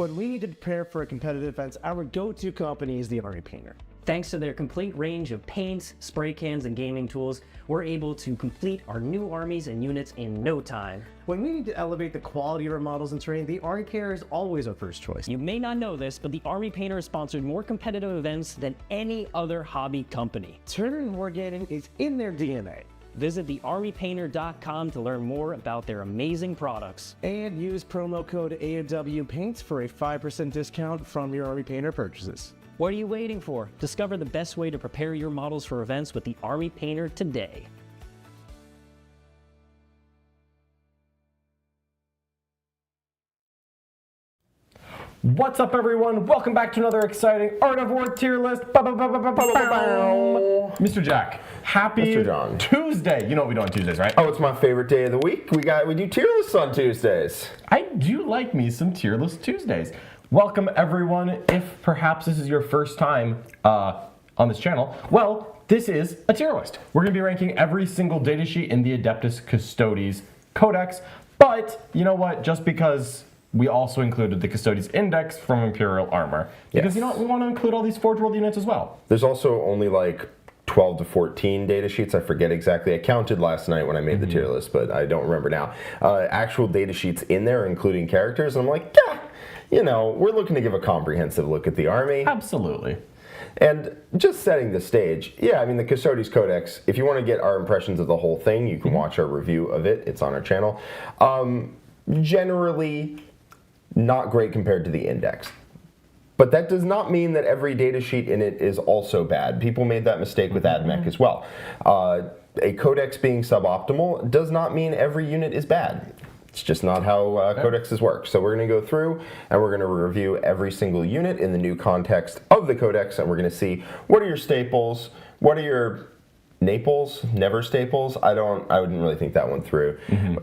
When we need to prepare for a competitive event, our go-to company is the Army Painter. Thanks to their complete range of paints, spray cans, and gaming tools, we're able to complete our new armies and units in no time. When we need to elevate the quality of our models and terrain, the Army Painter is always our first choice. You may not know this, but the Army Painter has sponsored more competitive events than any other hobby company. Tournament and wargaming is in their DNA. Visit thearmypainter.com to learn more about their amazing products. And use promo code AWPaints for a 5% discount from your Army Painter purchases. What are you waiting for? Discover the best way to prepare your models for events with the Army Painter today. What's up, everyone? Welcome back to another exciting Art of War tier list. Mr. Jack, happy Mr. John. Tuesday. You know what we do on Tuesdays, right? Oh, it's my favorite day of the week. We do tier lists on Tuesdays. I do like me some tier list Tuesdays. Welcome, everyone. If perhaps this is your first time on this channel, well, this is a tier list. We're going to be ranking every single datasheet in the Adeptus Custodes Codex, but you know what? Just because we also included the Custodes Index from Imperial Armor. Because, you know what? We want to include all these Forge World units as well. There's also only like 12 to 14 data sheets. I forget exactly. I counted last night when I made the tier list, but I don't remember now. Actual data sheets in there, including characters, and I'm like, yeah, you know, we're looking to give a comprehensive look at the army. Absolutely. And just setting the stage, yeah, I mean, the Custodes Codex, if you want to get our impressions of the whole thing, you can watch our review of it. It's on our channel. Generally, not great compared to the index. But that does not mean that every data sheet in it is also bad. People made that mistake with AdMech as well. A codex being suboptimal does not mean every unit is bad. It's just not how codexes work. So we're going to go through and we're going to review every single unit in the new context of the codex, and we're going to see what are your staples, what are your naples, never staples. I wouldn't really think that one through.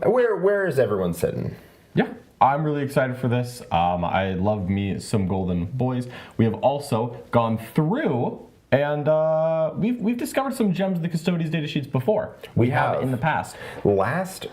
Where is everyone sitting? Yeah. I'm really excited for this. I love me some Golden Boys. We have also gone through and we've discovered some gems of the Custodes datasheets before. We have in the past. Notably,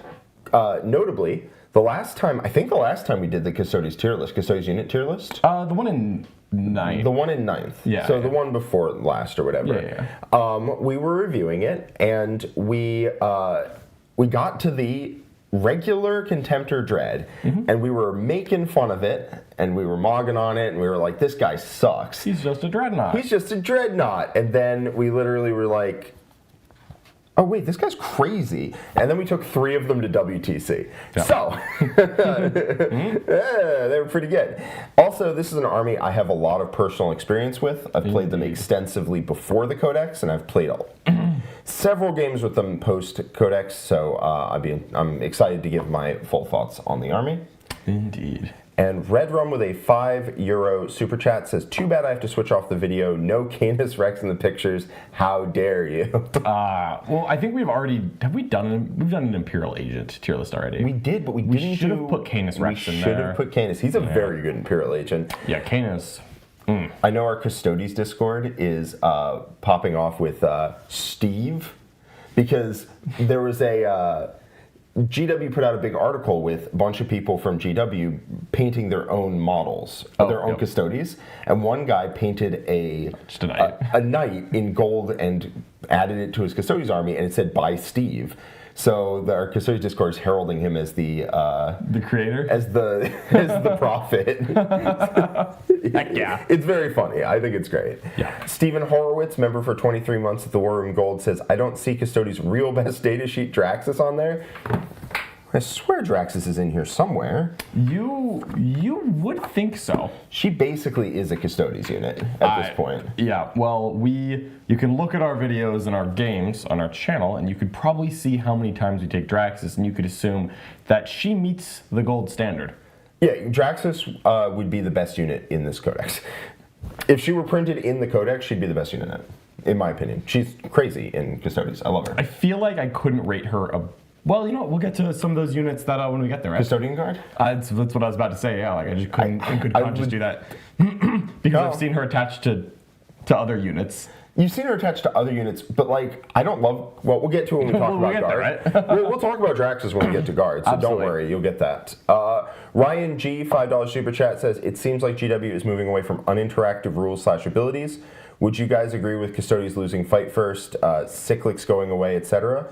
I think the last time we did the Custodes tier list, Custodes unit tier list? The one in 9th. The one in 9th. Yeah. So the one before last or whatever. Yeah. We were reviewing it, and we got to the regular Contemptor Dread, and we were making fun of it, and we were mogging on it, and we were like, this guy sucks. He's just a Dreadnought. He's just a Dreadnought. And then we literally were like, oh wait, this guy's crazy. And then we took 3 of them to WTC. Yeah. So, yeah, they were pretty good. Also, this is an army I have a lot of personal experience with. I've played them extensively before the Codex, and I've played several games with them post-Codex, so I'm excited to give my full thoughts on the army. Indeed. And Red Rum with a €5 super chat says, too bad I have to switch off the video. No Canis Rex in the pictures. How dare you? Well, I think we've done an Imperial Agent tier list already. We did, but we should have put Canis Rex in there. We should have put Canis. He's a very good Imperial Agent. Yeah, Canis. I know our Custodes Discord is popping off with Steve, because there was a GW put out a big article with a bunch of people from GW painting their own models, their own Custodes, and one guy painted a knight in gold and added it to his Custodes army, and it said by Steve. So our Custodes Discord is heralding him as the creator, as the prophet. Heck yeah, it's very funny. I think it's great. Yeah. Stephen Horowitz, member for 23 months at the War Room Gold, says, I don't see Custodes' real best datasheet Draxus on there. I swear Draxus is in here somewhere. You would think so. She basically is a Custodes unit at this point. Yeah, well, you can look at our videos and our games on our channel, and you could probably see how many times we take Draxus, and you could assume that she meets the gold standard. Yeah, Draxus would be the best unit in this codex. If she were printed in the codex, she'd be the best unit in my opinion. She's crazy in Custodes. I love her. I feel like I couldn't rate her well, you know what? We'll get to some of those units that when we get there, right? Custodian Guard? That's what I was about to say, yeah. Like, I just couldn't just do that. Because I've seen her attached to other units. You've seen her attached to other units, but like I don't love. Well, we'll get to it when we talk about guards. Right? we'll talk about Draxes when we get to guards, so Absolutely. don't worry, you'll get that. Ryan G, $5 super chat says it seems like GW is moving away from uninteractive rules/abilities. Would you guys agree with Custodes losing fight first, cyclics going away, etc.?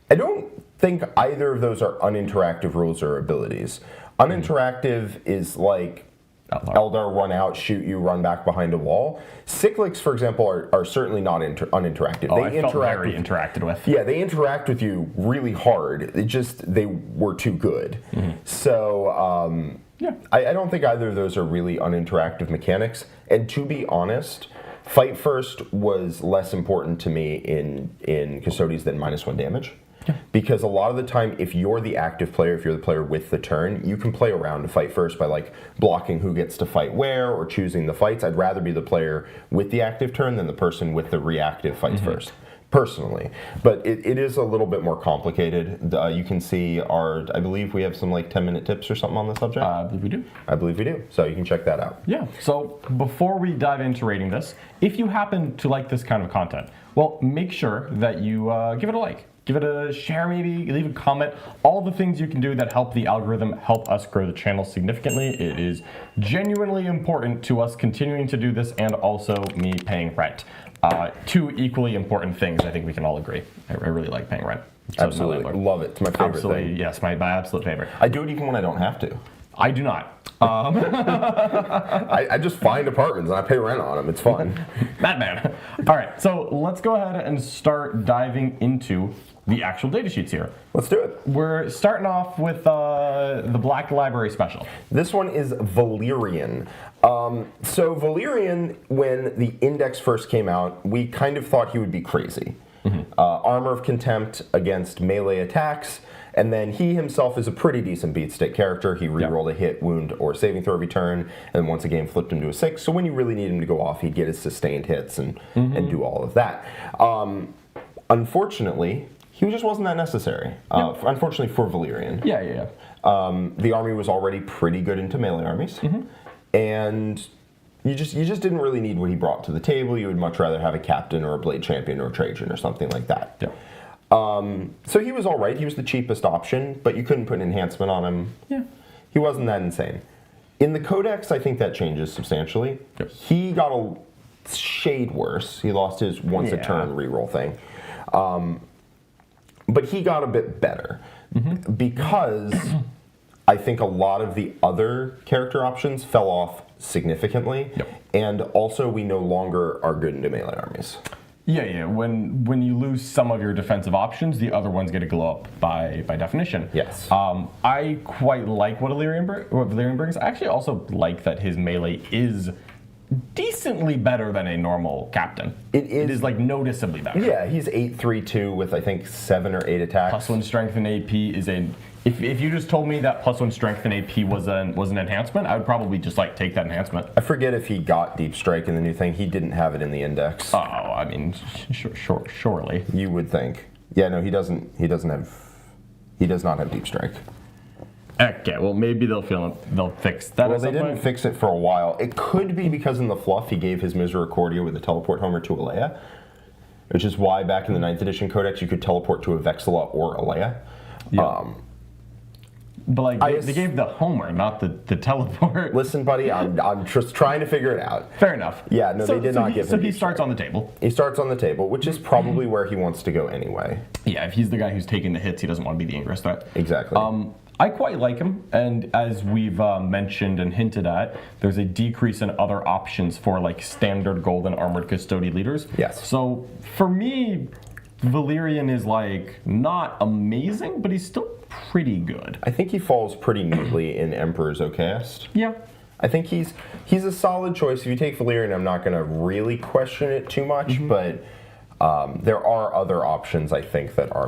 I don't think either of those are uninteractive rules or abilities. Uninteractive is like Eldar run out, shoot you, run back behind a wall. Cyclics, for example, are certainly not uninteractive. Oh, I felt very interacted with. Yeah, they interact with you really hard. They were too good. So Yeah. I don't think either of those are really uninteractive mechanics. And to be honest, fight first was less important to me in Custodes than -1 damage. Yeah. Because a lot of the time, if you're the active player, if you're the player with the turn, you can play around to fight first by like blocking who gets to fight where or choosing the fights. I'd rather be the player with the active turn than the person with the reactive fights first, personally. But it is a little bit more complicated. You can see I believe we have some like 10-minute tips or something on the subject. I believe we do. I believe we do. So you can check that out. Yeah, so before we dive into rating this, if you happen to like this kind of content, well, make sure that you give it a like. Give it a share, maybe, leave a comment. All the things you can do that help the algorithm, help us grow the channel significantly. It is genuinely important to us continuing to do this and also me paying rent. Two equally important things, I think we can all agree. I really like paying rent. So Absolutely. Love it. It's my favorite thing. Yes, my absolute favorite. I do it even when I don't have to. I do not. I just find apartments and I pay rent on them. It's fun. Madman. All right, so let's go ahead and start diving into the actual data sheets here. Let's do it. We're starting off with the Black Library Special. This one is Valerian. So Valerian, when the Index first came out, we kind of thought he would be crazy. Armor of Contempt against melee attacks, and then he himself is a pretty decent beat stick character. He rerolled a hit, wound, or saving throw every turn, and once a game flipped him to a 6. So when you really need him to go off, he'd get his sustained hits and do all of that. Unfortunately, he just wasn't that necessary. Unfortunately for Valerian. Yeah. The army was already pretty good into melee armies, and you just didn't really need what he brought to the table. You would much rather have a captain or a blade champion or a Trajann or something like that. Yeah. So he was all right. He was the cheapest option, but you couldn't put an enhancement on him. Yeah. He wasn't that insane. In the Codex, I think that changes substantially. Yep. He got a shade worse. He lost his once a turn reroll thing. But he got a bit better because I think a lot of the other character options fell off significantly, and also we no longer are good into melee armies. Yeah. When you lose some of your defensive options, the other ones get to glow up by definition. Yes. I quite like what Valerian brings. I actually also like that his melee is decently better than a normal captain. It is like noticeably better. Yeah, he's 8/3/2 with I think 7 or 8 attacks. +1 strength and AP is a. If you just told me that +1 strength and AP was an enhancement, I would probably just like take that enhancement. I forget if he got Deep Strike in the new thing. He didn't have it in the Index. Oh, I mean, surely. You would think. Yeah, no, he doesn't. He does not have Deep Strike. Okay, well maybe they'll fix that. Well, they didn't fix it for a while. It could be because in the fluff he gave his Misericordia with a teleport homer to Aleya, which is why back in the 9th edition Codex you could teleport to a Vexilla or Aleya. Yeah. But like they gave the homer, not the teleport. Listen, buddy, I'm just trying to figure it out. Fair enough. Yeah, no, they did not give him. So he starts on the table. He starts on the table, which is probably where he wants to go anyway. Yeah, if he's the guy who's taking the hits, he doesn't want to be the ingress threat. Exactly. I quite like him, and as we've mentioned and hinted at, there's a decrease in other options for like standard golden armored custodian leaders. Yes. So for me, Valerian is like not amazing, but he's still pretty good. I think he falls pretty neatly in Emperor's Okayest. Yeah. I think he's a solid choice. If you take Valerian, I'm not going to really question it too much, but there are other options I think that are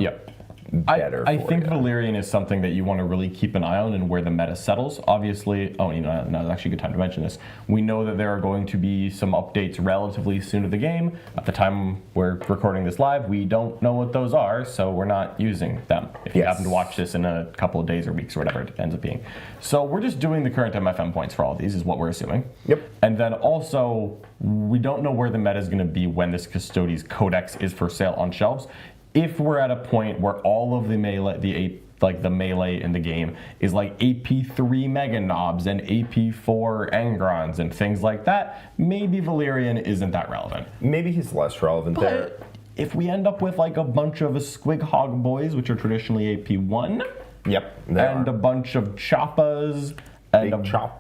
better I for think you. Valerian is something that you want to really keep an eye on and where the meta settles. Obviously, now is actually a good time to mention this. We know that there are going to be some updates relatively soon to the game. At the time we're recording this live, we don't know what those are, so we're not using them. If you happen to watch this in a couple of days or weeks or whatever it ends up being. So we're just doing the current MFM points for all of these is what we're assuming. Yep. And then also, we don't know where the meta is going to be when this Custodes Codex is for sale on shelves. If we're at a point where all of the melee, the melee in the game is like AP3 Mega Knobs and AP4 Angrons and things like that, maybe Valerian isn't that relevant. Maybe he's less relevant there. If we end up with like a bunch of Squig Hog Boys, which are traditionally AP1, Yep. and a bunch of Choppas, and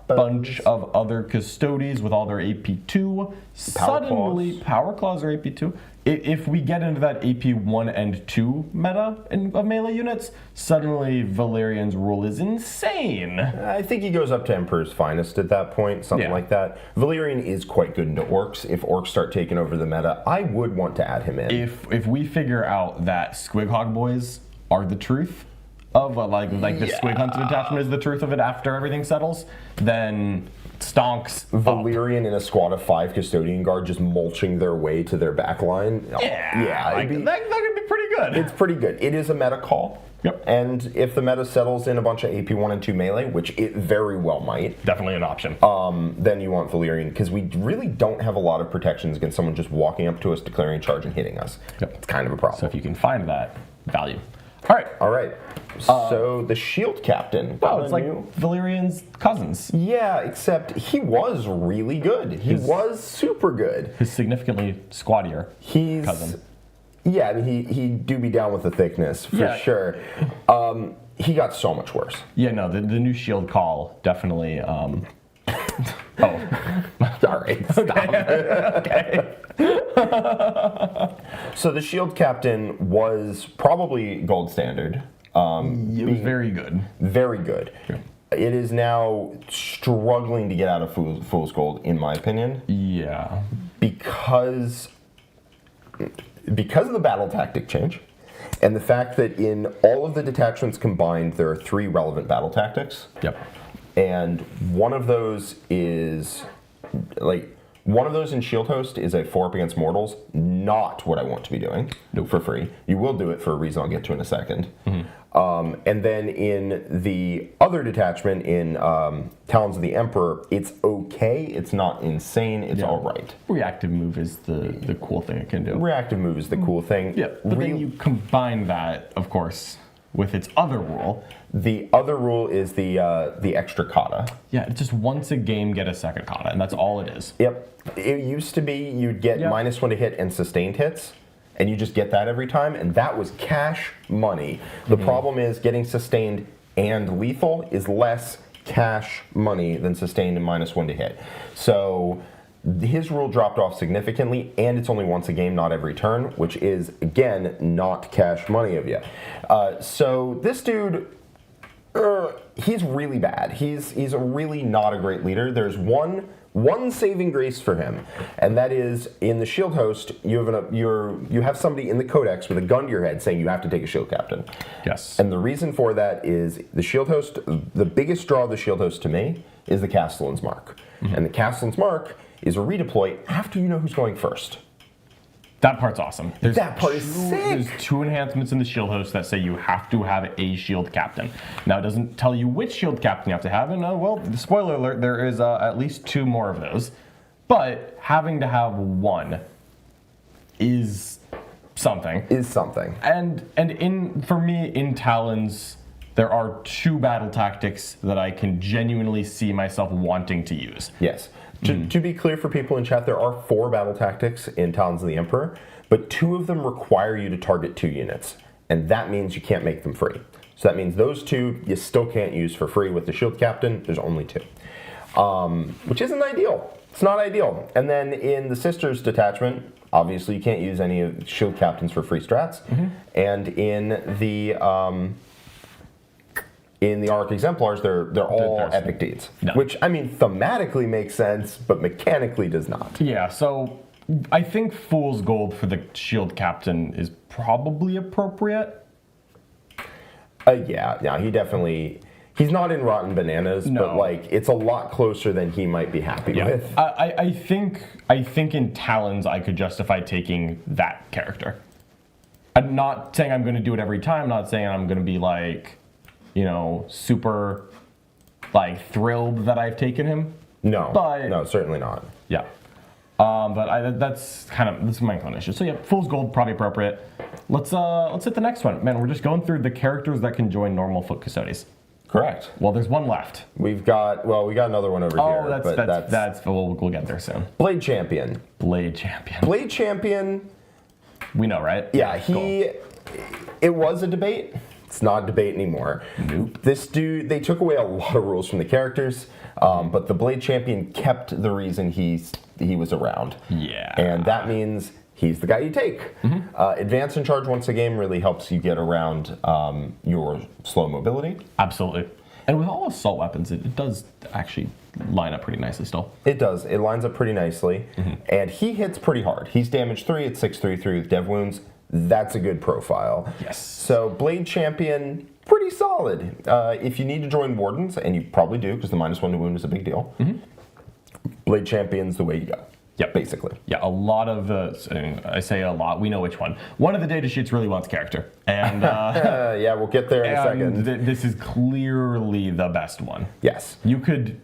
bunch of other Custodes with all their AP2, suddenly Power Claws are AP2. If we get into that AP1 and 2 meta of melee units, suddenly Valerian's rule is insane. I think he goes up to Emperor's Finest at that point, something like that. Valerian is quite good into Orcs. If Orcs start taking over the meta, I would want to add him in. If we figure out that Squig Hog Boys are the truth of like the Squig Hunter detachment is the truth of it after everything settles, then stonks Valerian in a squad of 5 Custodian Guard just mulching their way to their back line. that could be pretty good. It's pretty good. It is a meta call. Yep. And if the meta settles in a bunch of AP1 and 2 melee, which it very well might, Definitely an option. then you want Valerian, because we really don't have a lot of protections against someone just walking up to us, declaring charge, and hitting us. Yep. It's kind of a problem. So if you can find that, value. All right. So the Shield Captain. Oh, it's like Valerian's cousins. Yeah, except he was really good. He was super good. His significantly squattier cousin. Yeah, I mean, he do be down with the thickness, for sure. He got so much worse. Yeah, no, the new Shield call definitely... All right, stop. Okay. So the Shield Captain was probably gold standard. It was very good. Very good. Yeah. It is now struggling to get out of Fool's Gold, in my opinion. Yeah. Because of the battle tactic change, and the fact that in all of the detachments combined, there are 3 relevant battle tactics. Yep. And one of those is one of those in Shield Host is a 4 up against mortals. Not what I want to be doing for free. You will do it for a reason I'll get to in a second. And then in the other detachment in Talons of the Emperor, it's okay. It's not insane. It's all right. Reactive move is the cool thing it can do. Reactive move is the cool thing. Yeah, but then you combine that, of course, with its other rule. The other rule is the extra kata. Yeah, it's just once a game get a second kata, and that's all it is. Yep. It used to be you'd get -1 to hit and sustained hits, and you just get that every time, and that was cash money. The problem is getting sustained and lethal is less cash money than sustained and -1 to hit. So his rule dropped off significantly, and it's only once a game, not every turn, which is, again, not cash money of you. So this dude, he's really bad. He's a really not a great leader. There's one saving grace for him, and that is in the Shield Host, you have somebody in the Codex with a gun to your head saying you have to take a Shield Captain. Yes. And the reason for that is the Shield Host, the biggest draw of the Shield Host to me is the Castellan's Mark. And the Castellan's Mark is a redeploy after you know who's going first. That part's awesome. That part is sick. There's 2 enhancements in the Shield Host that say you have to have a Shield Captain. Now, it doesn't tell you which Shield Captain you have to have, and well, spoiler alert, there is at least 2 more of those. But having to have 1 is something. And for me, in Talons, there are 2 battle tactics that I can genuinely see myself wanting to use. Yes. To be clear for people in chat, there are 4 battle tactics in Talons of the Emperor, but 2 of them require you to target 2 units, and that means you can't make them free. So that means those 2 you still can't use for free with the Shield Captain. There's only 2, which isn't ideal. It's not ideal. And then in the Sisters detachment, obviously you can't use any of Shield Captains for free strats, and in the Arc Exemplars, they're all epic deeds. No. Which, I mean, thematically makes sense, but mechanically does not. Yeah, so I think Fool's Gold for the Shield Captain is probably appropriate. Yeah, he definitely. He's not in Rotten Bananas, but like it's a lot closer than he might be happy with. I think in Talons I could justify taking that character. I'm not saying I'm going to do it every time. Not saying I'm going to be like, super like thrilled that I've taken him. No, certainly not. Yeah. But that's my inclination. So yeah, Fool's Gold probably appropriate. Let's hit the next one. Man, we're just going through the characters that can join normal Foot Custodies. Correct. Well, there's one left. We got another one over here. We'll get there soon. Blade Champion. Blade Champion. We know, right? Yeah, it was a debate. It's not a debate anymore. Nope. This dude, they took away a lot of rules from the characters, but the Blade Champion kept the reason he was around. Yeah. And that means he's the guy you take. Advance and charge once a game really helps you get around your slow mobility. Absolutely. And with all assault weapons, it does actually line up pretty nicely still. It does. It lines up pretty nicely. And he hits pretty hard. He's damage 3 at 6/3/3 with dev wounds. That's a good profile. Yes. So Blade Champion, pretty solid. If you need to join Wardens, and you probably do, because the -1 to wound is a big deal, Blade Champion's the way you go. Yep. Basically. Yeah, a lot of I say a lot, we know which one. One of the data sheets really wants character. And yeah, we'll get there in a second. This is clearly the best one. Yes. You could,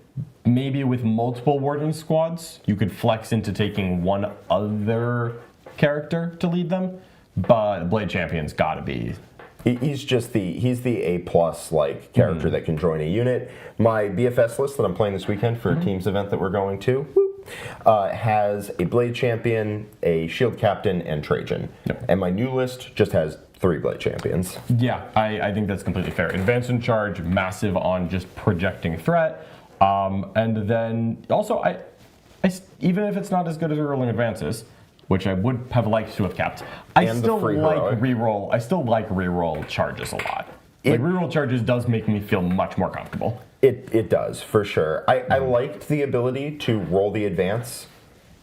maybe with multiple Warden squads, you could flex into taking one other character to lead them, but Blade Champion's gotta be. He's the A+ like character that can join a unit. My BFS list that I'm playing this weekend for a teams event that we're going to, has a Blade Champion, a Shield Captain, and Trajann. Yep. And my new list just has 3 Blade Champions. Yeah, I think that's completely fair. Advance and charge, massive on just projecting threat. And then also, I even if it's not as good as rolling advances, which I would have liked to have kept, I still like reroll charges a lot. Reroll charges does make me feel much more comfortable. It does, for sure. I liked the ability to roll the advance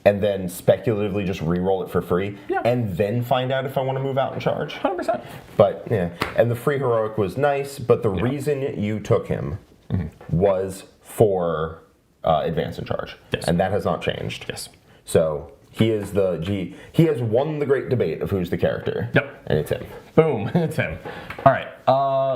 and then speculatively just re-roll it for free, and then find out if I want to move out and charge. 100%. But yeah, and the free heroic was nice, but the reason you took him was for advance and charge, and that has not changed. Yes. So he is he has won the great debate of who's the character. Yep. And it's him. Boom, it's him. All right,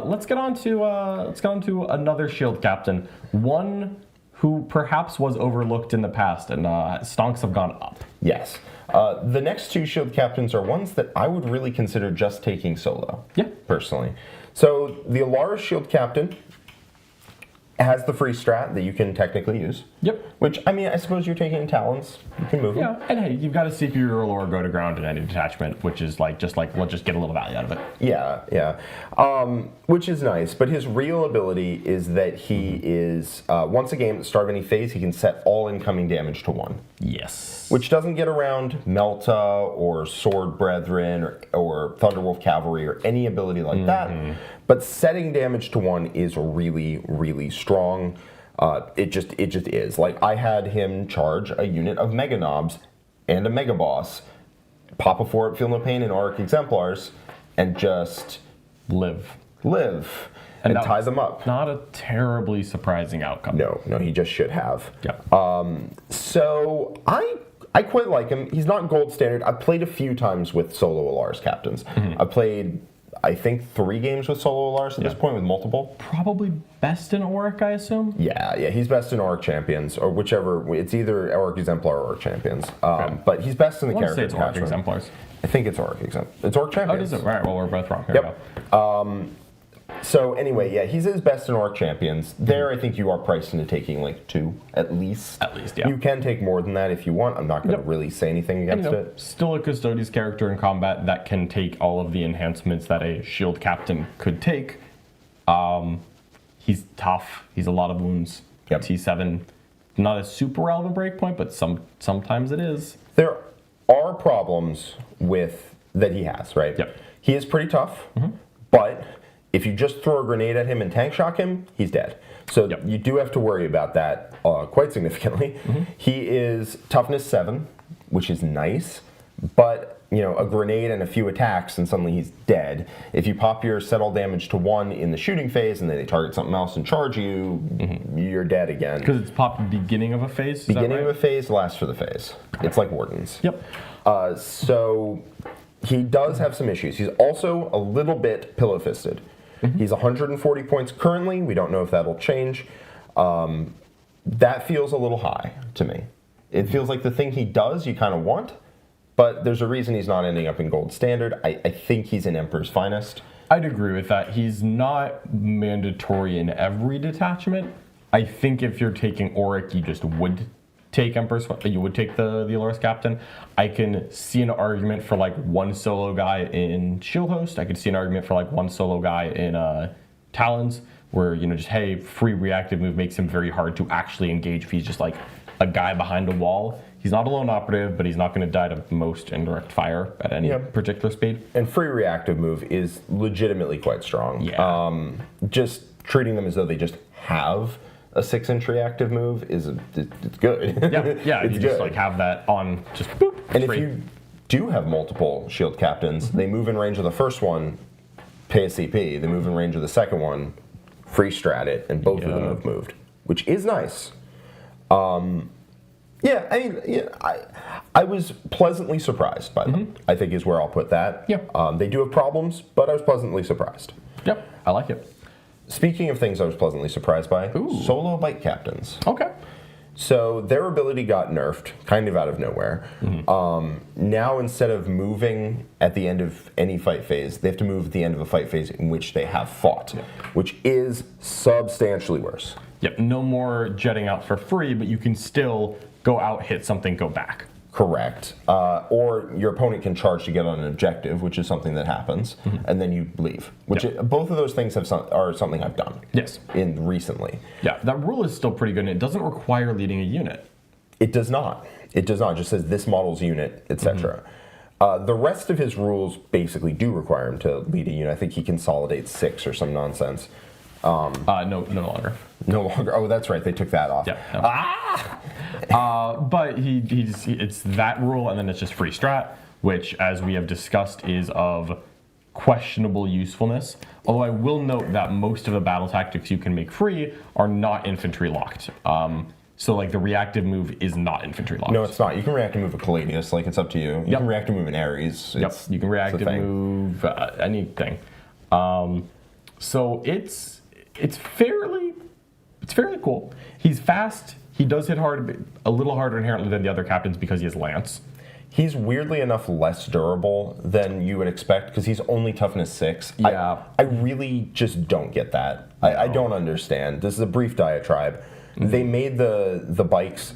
let's get on to another Shield Captain, one who perhaps was overlooked in the past, and stonks have gone up. Yes. The next 2 Shield Captains are ones that I would really consider just taking solo. Yeah. Personally. So the Allarus Shield Captain has the free strat that you can technically use. Yep. Which, I mean, I suppose you're taking Talons. You can move them. Yeah, and hey, you've got a CPU or go to ground in any detachment, which is let's just get a little value out of it. Yeah. Which is nice, but his real ability is that he is, once a game at the start of any phase, he can set all incoming damage to 1. Yes. Which doesn't get around Melta or Sword Brethren or Thunderwolf Cavalry or any ability like that. But setting damage to 1 is really, really strong. It just is. Like, I had him charge a unit of Mega Knobs and a Mega Boss, pop a 4 at Feel No Pain and Auric Exemplars, and just live. And tie them up. Not a terribly surprising outcome. No, he just should have. Yeah. So I quite like him. He's not gold standard. I've played a few times with solo Allarus captains. I've played, I think, 3 games with solo Allarus at this point, with multiple. Probably best in Auric, I assume? Yeah, he's best in Auric Champions, or whichever. It's either Auric Exemplar or Auric Champions. But he's best in the character it's Auric Exemplars. I think it's Auric Exemplar. It's Auric Champions. Oh, is it? All right, well, we're both wrong. Here we go. So anyway, yeah, he's his best in Auric Champions. There, I think you are priced into taking like 2 at least. At least, yeah. You can take more than that if you want. I'm not going to really say anything against it. Still a Custodes character in combat that can take all of the enhancements that a Shield Captain could take. He's tough. He's a lot of wounds. Yep. T7, not a super relevant breakpoint, but sometimes it is. There are problems with that he has, right? Yep. He is pretty tough, but if you just throw a grenade at him and tank shock him, he's dead. So you do have to worry about that quite significantly. He is toughness 7, which is nice, but a grenade and a few attacks, and suddenly he's dead. If you pop your set all damage to 1 in the shooting phase, and then they target something else and charge you, you're dead again. Because it's popped at the beginning of a phase? Beginning of a phase, last for the phase. It's like Wardens. Yep. So he does have some issues. He's also a little bit pillow-fisted. He's 140 points currently. We don't know if that'll change. That feels a little high to me. It feels like the thing he does you kind of want, but there's a reason he's not ending up in gold standard. I think he's in Emperor's Finest. I'd agree with that. He's not mandatory in every detachment. I think if you're taking Auric, you just would take you would take the Allarus Captain. I can see an argument for like one solo guy in Shield Host. I could see an argument for like one solo guy in Talons, where just hey, free reactive move makes him very hard to actually engage if he's just like a guy behind a wall. He's not a lone operative, but he's not going to die to most indirect fire at any particular speed. And free reactive move is legitimately quite strong. Yeah. Just treating them as though they just have a 6-inch reactive move it's good. Yeah. It's you good. just like have that on just boop. And straight. if you do have multiple shield captains, they move in range of the first one, pay a CP. They move in range of the second one, free strat it, and both of them have moved, which is nice. I was pleasantly surprised by them, I think is where I'll put that. Yeah. They do have problems, but I was pleasantly surprised. Yep, I like it. Speaking of things I was pleasantly surprised by, solo bike captains. Okay. So their ability got nerfed, kind of out of nowhere. Now instead of moving at the end of any fight phase, they have to move at the end of a fight phase in which they have fought, which is substantially worse. Yep, no more jetting out for free, but you can still go out, hit something, go back. Correct. Or your opponent can charge to get on an objective, which is something that happens, and then you leave. Which both of those things are something I've done. Yes. Recently. Yeah, that rule is still pretty good, and it doesn't require leading a unit. It does not. It does not. It just says this model's unit, etc. The rest of his rules basically do require him to lead a unit. I think he consolidates 6 or some nonsense. No longer. No longer. Oh, that's right. They took that off. Yeah. No. But it's that rule, and then it's just free strat, which, as we have discussed, is of questionable usefulness. Although I will note that most of the battle tactics you can make free are not infantry locked. So like the reactive move is not infantry locked. No, it's not. You can reactive move a Caladius. Like it's up to you. You can reactive move an Ares. You can reactive move anything. So it's fairly cool. He's fast. He does hit hard, a little harder inherently than the other captains because he has Lance. He's weirdly enough less durable than you would expect because he's only toughness 6. Yeah. I really just don't get that. I don't understand. This is a brief diatribe. They made the bikes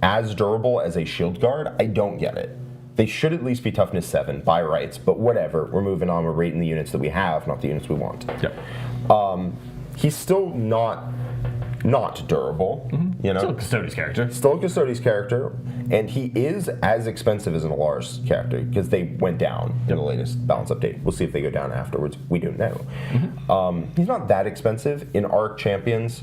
as durable as a shield guard. I don't get it. They should at least be toughness 7 by rights, but whatever. We're moving on. We're rating the units that we have, not the units we want. Yep. He's still not durable. Still a Custodes character. Still a Custodes character, and he is as expensive as an Allarus character because they went down in the latest balance update. We'll see if they go down afterwards. We don't know. He's not that expensive. In Arc Champions,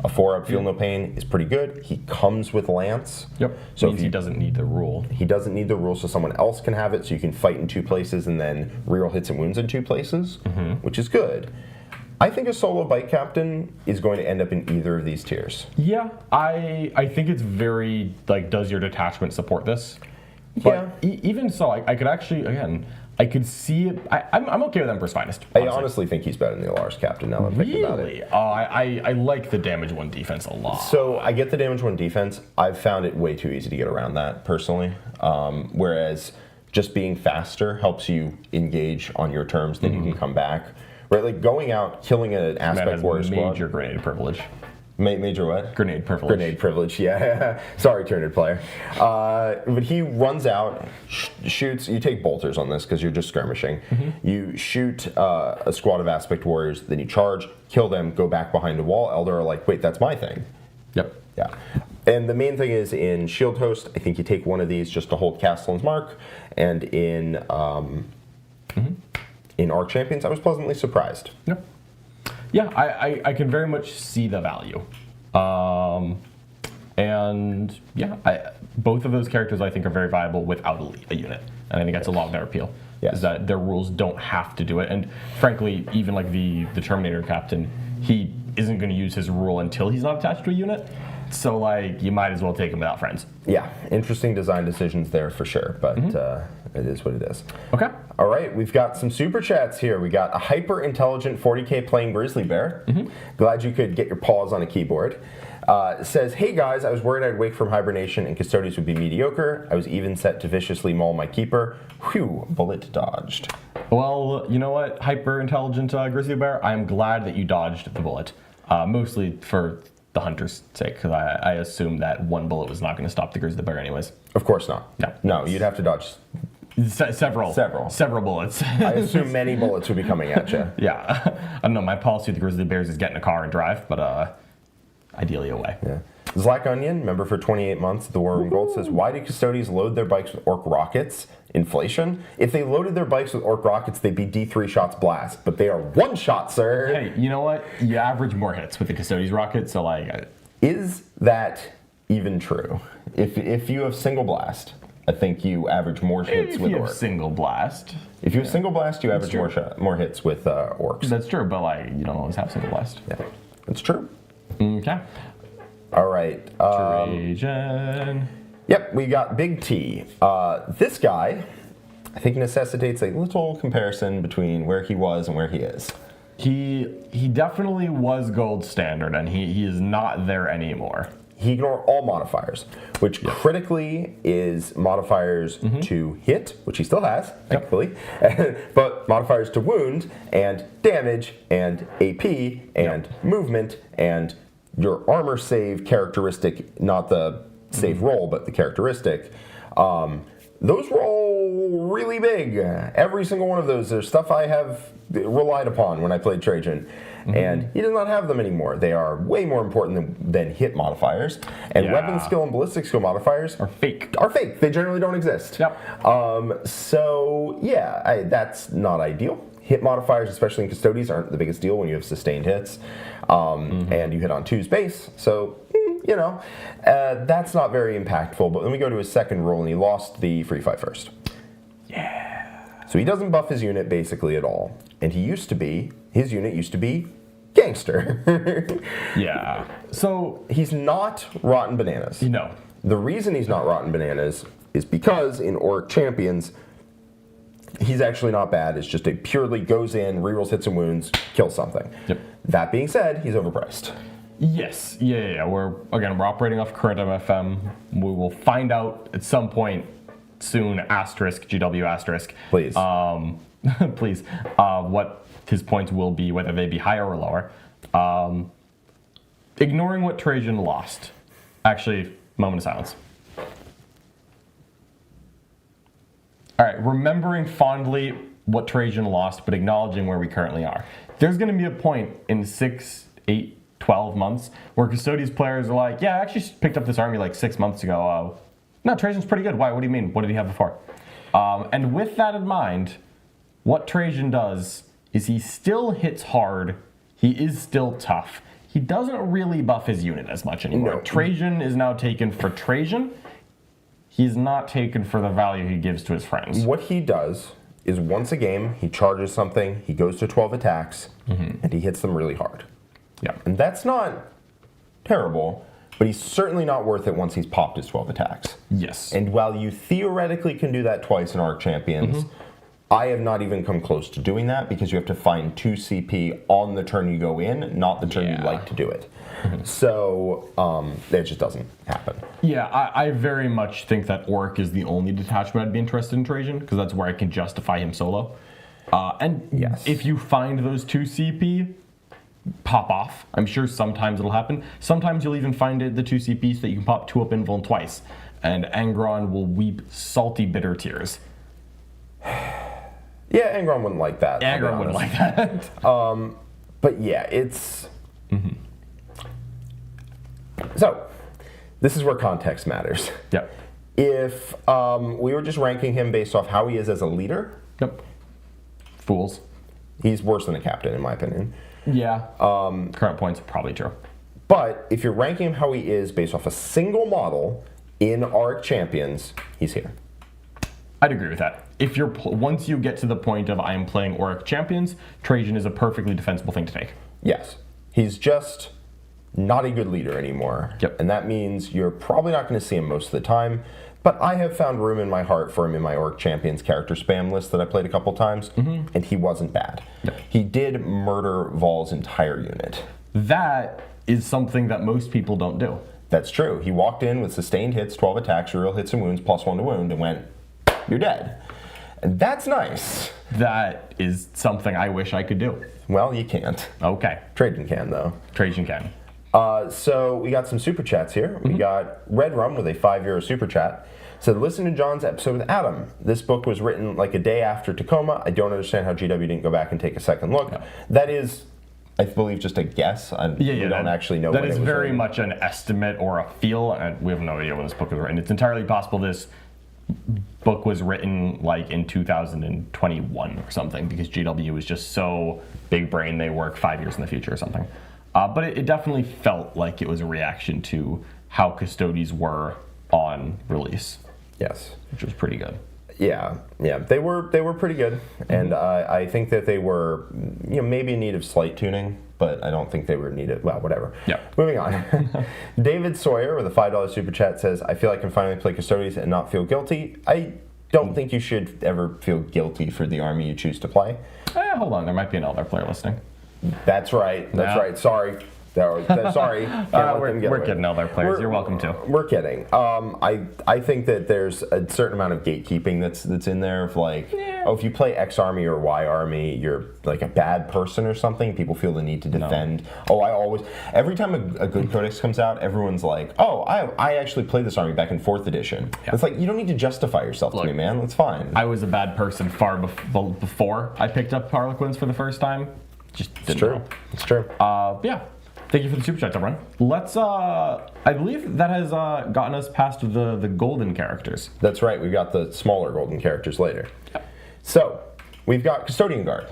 a 4-up Feel No Pain is pretty good. He comes with Lance. Yep. So means he doesn't need the rule. He doesn't need the rule, so someone else can have it, so you can fight in 2 places and then reroll hits and wounds in 2 places, which is good. I think a solo bike captain is going to end up in either of these tiers. Yeah, I think it's very, like, does your detachment support this? But even so, I could actually, again, I could see it. I'm okay with Emperor's Finest. Honestly. I honestly think he's better than the Allarus Captain now that I'm thinking about it. I like the damage 1 defense a lot. So I get the damage 1 defense. I've found it way too easy to get around that, personally. Whereas just being faster helps you engage on your terms, then you can come back. Right, like going out, killing an aspect warrior squad. Major grenade privilege. Major what? Grenade privilege. Grenade privilege, yeah. Sorry, Turned player. But he runs out, shoots. You take bolters on this because you're just skirmishing. You shoot a squad of aspect warriors, then you charge, kill them, go back behind a wall. Elder are like, wait, that's my thing. Yep. Yeah. And the main thing is in Shield Host, I think you take one of these just to hold Castellan's Mark, and in Arc Champions, I was pleasantly surprised. Yeah, I can very much see the value. And yeah, both of those characters I think are very viable without a unit. And I think that's a lot of their appeal. Yes. Is that their rules don't have to do it. And frankly, even like the Terminator captain, he isn't going to use his rule until he's not attached to a unit. So like, you might as well take him without friends. Yeah, interesting design decisions there for sure, but it is what it is. Okay. All right, we've got some super chats here. We got a hyper-intelligent 40k playing grizzly bear. Glad you could get your paws on a keyboard. Says, hey guys, I was worried I'd wake from hibernation and Custodes would be mediocre. I was even set to viciously maul my keeper. Whew, bullet dodged. Well, you know what, hyper-intelligent grizzly bear, I'm glad that you dodged the bullet. Mostly for the hunter's sake, because I assume that one bullet was not going to stop the grizzly bear anyways. Of course not. No, you'd have to dodge several bullets. I assume many bullets would be coming at you. Yeah. I don't know, my policy with the grizzly bears is get in a car and drive, but ideally away. Yeah. Zlack Onion, member for 28 months, the War Room Gold, says, why do Custodes load their bikes with orc rockets? Inflation? If they loaded their bikes with orc rockets, they'd be D3 shots blast, but they are one shot, sir. Hey, you know what? You average more hits with the Custodes rocket, so like... Is that even true? If you have single blast, I think you average more hits with orcs. If you have single blast. If you have single blast, you average more hits with orcs. That's true, but like, you don't always have single blast. Yeah, that's true. Okay. All right. Trajann. Yep, we got Big T. This guy, I think, necessitates a little comparison between where he was and where he is. He definitely was gold standard, and he is not there anymore. He ignored all modifiers, which critically is modifiers to hit, which he still has, thankfully, but modifiers to wound and damage and AP and movement and your armor save characteristic, not the save roll, but the characteristic. Those roll really big. Every single one of those. There's stuff I have relied upon when I played Trajann. And he does not have them anymore. They are way more important than hit modifiers. And weapon skill and ballistic skill modifiers are fake. They generally don't exist. Yep. So, yeah, that's not ideal. Hit modifiers, especially in Custodes, aren't the biggest deal when you have sustained hits. And you hit on 2's base. So, you know, that's not very impactful. But then we go to his second roll, and he lost the free fight first. Yeah. So he doesn't buff his unit basically at all. And his unit used to be gangster. Yeah. So he's not rotten bananas. No. The reason he's not rotten bananas is because in Orc Champions, he's actually not bad. It's just a purely goes in, rerolls hits and wounds, kills something. Yep. That being said, he's overpriced. Yes. Yeah. We're operating off current MFM. We will find out at some point soon, GW*. Please. Please. What his points will be, whether they be higher or lower. Ignoring what Trajann lost. Actually, moment of silence. All right, remembering fondly what Trajann lost, but acknowledging where we currently are. There's going to be a point in 6, 8, 12 months where Custodes players are like, yeah, I actually picked up this army like 6 months ago. No, Trajann's pretty good. Why? What do you mean? What did he have before? And with that in mind, what Trajann does is he still hits hard. He is still tough. He doesn't really buff his unit as much anymore. No. Trajann is now taken for Trajann. He's not taken for the value he gives to his friends. What he does is once a game, he charges something, he goes to 12 attacks, and he hits them really hard. Yeah. And that's not terrible, but he's certainly not worth it once he's popped his 12 attacks. Yes. And while you theoretically can do that twice in Arc Champions, I have not even come close to doing that because you have to find 2 CP on the turn you go in, not the turn you like to do it. So that just doesn't happen. Yeah, I very much think that Orc is the only detachment I'd be interested in Trajann, because that's where I can justify him solo. And if you find those 2 CP, pop off. I'm sure sometimes it'll happen. Sometimes you'll even find it the 2 CP so that you can pop 2 up Invuln twice, and Angron will weep salty, bitter tears. Yeah, Angron wouldn't like that. Angron wouldn't like that. But yeah, it's... So, this is where context matters. Yep. If we were just ranking him based off how he is as a leader... Yep. Fools. He's worse than a captain, in my opinion. Yeah. Current points, probably true. But if you're ranking him how he is based off a single model in Arc Champions, he's here. I'd agree with that. If you're once you get to the point of I am playing Auric champions, Trajann is a perfectly defensible thing to take. Yes. He's just not a good leader anymore. Yep. And that means you're probably not going to see him most of the time. But I have found room in my heart for him in my Auric Champions character spam list that I played a couple times, and he wasn't bad. Yep. He did murder Vol's entire unit. That is something that most people don't do. That's true. He walked in with sustained hits, 12 attacks, real hits and wounds, +1 to wound, and went, you're dead. And that's nice. That is something I wish I could do. Well, you can't. Okay. Trajan can, though. Trajann can. So we got some super chats here. We got Red Rum with a €5 super chat. Said, listen to John's episode with Adam. This book was written like a day after Tacoma. I don't understand how GW didn't go back and take a second look. No. That is, I believe, just a guess. We don't actually know that when is it was very written. much an estimate or a feel, and we have no idea when this book was written. It's entirely possible this book was written like in 2021 or something, because GW was just so big brain they work 5 years in the future or something. But it definitely felt like it was a reaction to how Custodes were on release. Yes. Which was pretty good. Yeah, they were pretty good, and I think that they were, maybe in need of slight tuning, but I don't think they were needed. Well, whatever. Yeah. Moving on. David Sawyer with a $5 super chat says, "I feel I can finally play Custodes and not feel guilty. I don't think you should ever feel guilty for the army you choose to play." Hold on, there might be an Elder player listening. That's right. That's Yeah. right. Sorry. Sorry. We're kidding, Elder players. You're welcome to. We're kidding. I think that there's a certain amount of gatekeeping that's in there of like, oh, if you play X army or Y army, you're like a bad person or something. People feel the need to defend. No. Oh, every time a good codex comes out, everyone's like, oh, I actually played this army back in 4th edition. Yeah. It's like, you don't need to justify yourself to me, man. That's fine. I was a bad person far before I picked up Harlequins for the first time. Just didn't know. It's true. Yeah. Thank you for the super chat, everyone. Let's, I believe that has gotten us past the golden characters. That's right. We've got the smaller golden characters later. Yep. So, we've got Custodian Guard.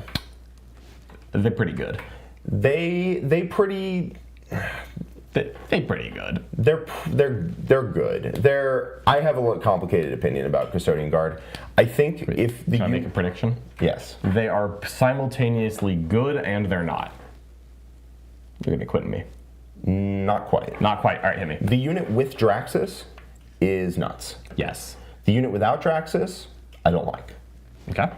They're pretty good. They pretty good. They're good. I have a complicated opinion about Custodian Guard. I think if the... Can I make a prediction? Yes. They are simultaneously good and they're not. You're gonna quit me. Not quite. Not quite. All right, hit me. The unit with Draxus is nuts. Yes. The unit without Draxus, I don't like. Okay.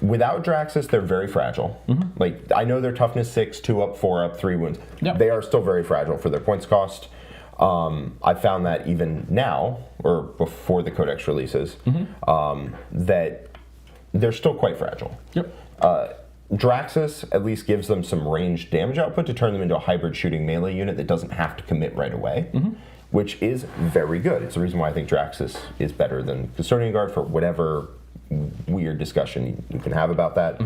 Without Draxus, they're very fragile. Mm-hmm. Like, I know they're toughness 6, 2 up, 4 up, 3 wounds. Yep. They are still very fragile for their points cost. I found that even now, or before the Codex releases, that they're still quite fragile. Yep. Draxus at least gives them some ranged damage output to turn them into a hybrid shooting melee unit that doesn't have to commit right away, which is very good. It's the reason why I think Draxus is better than Custodian Guard for whatever weird discussion you can have about that.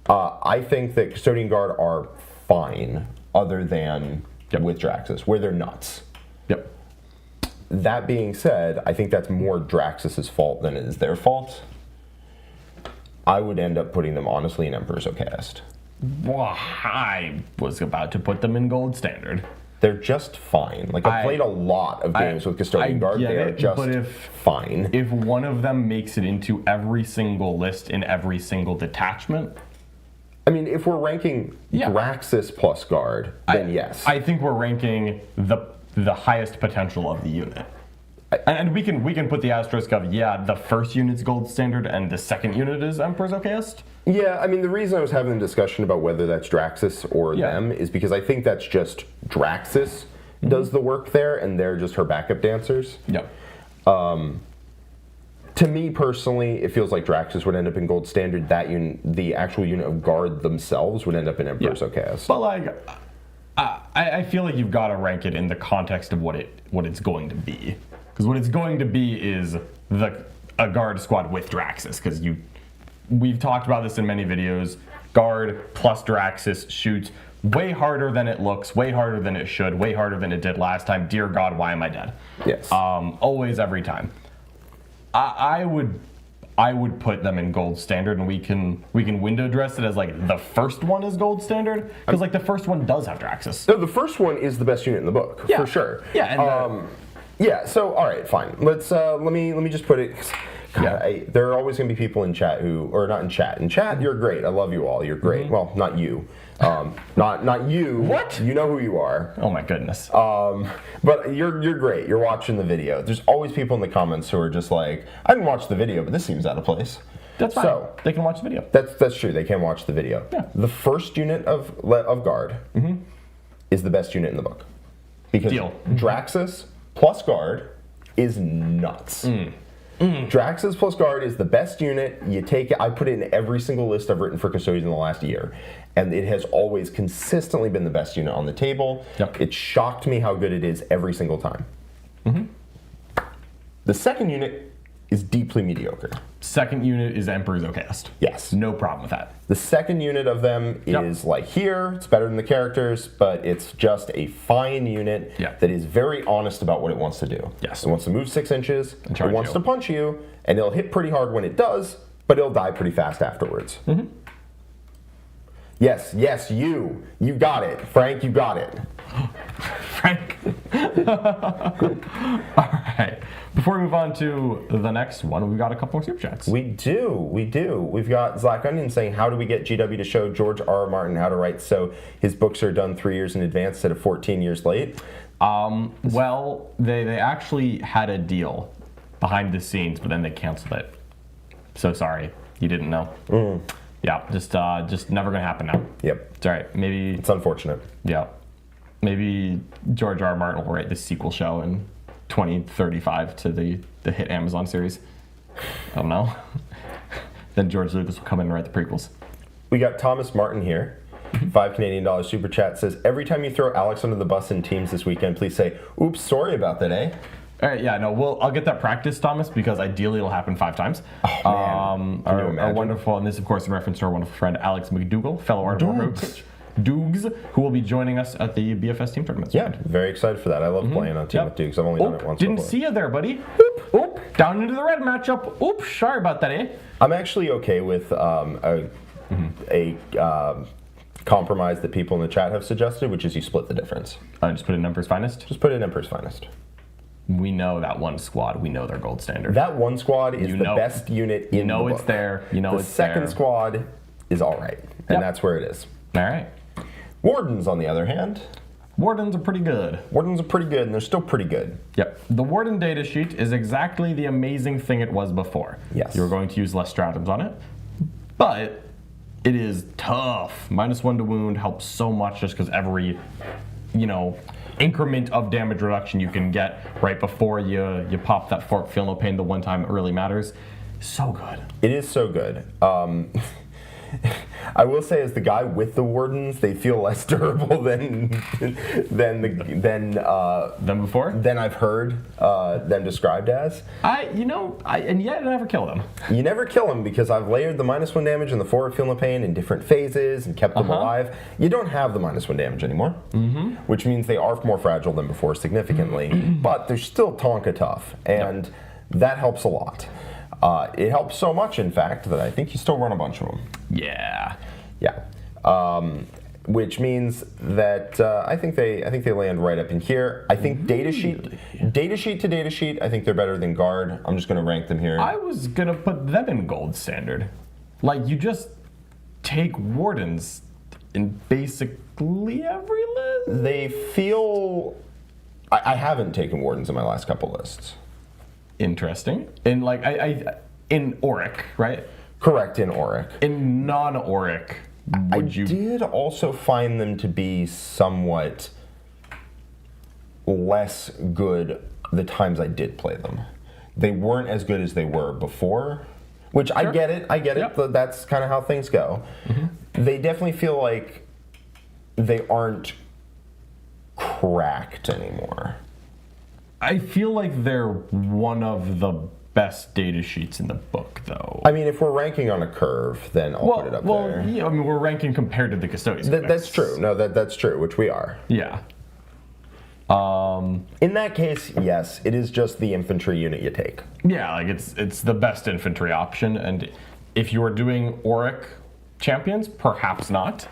I think that Custodian Guard are fine other than with Draxus, where they're nuts. Yep. That being said, I think that's more Draxus's fault than it is their fault. I would end up putting them, honestly, in Emperor's Ocast. Well, I was about to put them in Gold Standard. They're just fine. Like, I've played a lot of games with Custodian Guard. They are just fine. If one of them makes it into every single list in every single detachment... I mean, if we're ranking Draxus plus Guard, then yes. I think we're ranking the highest potential of the unit. And we can put the asterisk of, the first unit's Gold Standard and the second unit is Emperor's Ocast. Yeah, I mean, the reason I was having a discussion about whether that's Draxus or them is because I think that's just Draxus does the work there, and they're just her backup dancers. Yep. To me, personally, it feels like Draxus would end up in Gold Standard. That the actual unit of Guard themselves would end up in Emperor's Ocast. But, like, I feel like you've got to rank it in the context of what it's going to be. Because what it's going to be is a Guard squad with Draxus. Because we've talked about this in many videos. Guard plus Draxus shoots way harder than it looks, way harder than it should, way harder than it did last time. Dear God, why am I dead? Yes. Always, every time. I would put them in Gold Standard, and we can window dress it as like the first one is Gold Standard, because like the first one does have Draxus. No, the first one is the best unit in the book for sure. Yeah. And yeah. So all right, fine. Let's let me just put it. Yeah. There are always going to be people in chat or not in chat. In chat, you're great. I love you all. You're great. Well, not you. Not you. What? You know who you are. Oh my goodness. But you're great. You're watching the video. There's always people in the comments who are just like, I didn't watch the video, but this seems out of place. That's fine. So they can watch the video. That's true. They can watch the video. Yeah. The first unit of guard is the best unit in the book because Deal. Draxus plus guard is nuts. Draxus plus guard is the best unit. You take it. I put it in every single list I've written for Custodians in the last year, and it has always consistently been the best unit on the table. Yep. It shocked me how good it is every single time. The second unit is deeply mediocre. Second unit is Emperor's Ocast. Yes. No problem with that. The second unit of them is like here. It's better than the characters, but it's just a fine unit that is very honest about what it wants to do. Yes. It wants to move 6 inches. It charge wants you. to punch you, and it'll hit pretty hard when it does, but it'll die pretty fast afterwards. Yes, you got it. Frank, you got it. Frank. All right. Before we move on to the next one, we've got a couple more super chats. We do. We've got Zach Onion saying, how do we get GW to show George R. R. Martin how to write so his books are done 3 years in advance instead of 14 years late? Well, they actually had a deal behind the scenes, but then they canceled it. So sorry, you didn't know. Yeah, just never gonna happen now. Yep. It's all right. Maybe It's unfortunate. yeah, maybe George R. R. Martin will write the sequel show in 2035 to the hit Amazon series. I don't know. Then George Lucas will come in and write the prequels. We got Thomas Martin here. $5 Canadian super chat says, every time you throw Alex under the bus in teams this weekend, please say, oops, sorry about that, eh? All right, yeah, no, I'll get that practice, Thomas, because ideally it'll happen 5 times. Oh, man. Can you Our imagine? wonderful, and this, of course, in reference to our wonderful friend Alex McDougall, fellow Ardmore coach, Doogs, who will be joining us at the BFS team tournament. Yeah, very excited for that. I love playing on Team with Dukes. I've only done it once Didn't before. see you there, buddy. Oop, down into the red matchup. Oops, sorry about that, eh? I'm actually okay with a compromise that people in the chat have suggested, which is you split the difference. Just put in Emperor's Finest. Just put it in Emperor's Finest. We know that one squad. We know their gold standard. That one squad is the best unit in the book. You know it's there. You know the it's there. second squad is all right, and that's where it is. All right. Wardens, on the other hand, Wardens are pretty good. Wardens are pretty good, and they're still pretty good. Yep. The Warden data sheet is exactly the amazing thing it was before. Yes. You're going to use less stratagems on it, but it is tough. -1 to wound helps so much just because every, increment of damage reduction you can get right before you pop that fork, feel no pain the one time it really matters. So good. It is so good. I will say, as the guy with the Wardens, they feel less durable than before? Than I've heard them described as. And yet I never kill them. You never kill them because I've layered the -1 damage and the 4 feel no pain in different phases and kept them alive. You don't have the -1 damage anymore, which means they are more fragile than before significantly, but they're still Tonka tough, and that helps a lot. It helps so much, in fact, that I think you still run a bunch of them. Yeah. Which means that I think they land right up in here. I think datasheet to datasheet, I think they're better than guard. I'm just going to rank them here. I was going to put them in gold standard. Like, you just take Wardens in basically every list. They feel... I haven't taken Wardens in my last couple lists. Interesting. In in Auric, right? Correct, in Auric. In non-Auric, would you... I did also find them to be somewhat less good the times I did play them. They weren't as good as they were before, which sure. I get it. Yep. That's kind of how things go. They definitely feel like they aren't cracked anymore. I feel like they're one of the best data sheets in the book, though. I mean, if we're ranking on a curve, then I'll put it up there. Well, yeah, I mean, we're ranking compared to the Custodians. That's true. No, that's true, which we are. Yeah. In that case, yes, it is just the infantry unit you take. Yeah, like it's the best infantry option, and if you are doing Auric champions, perhaps not.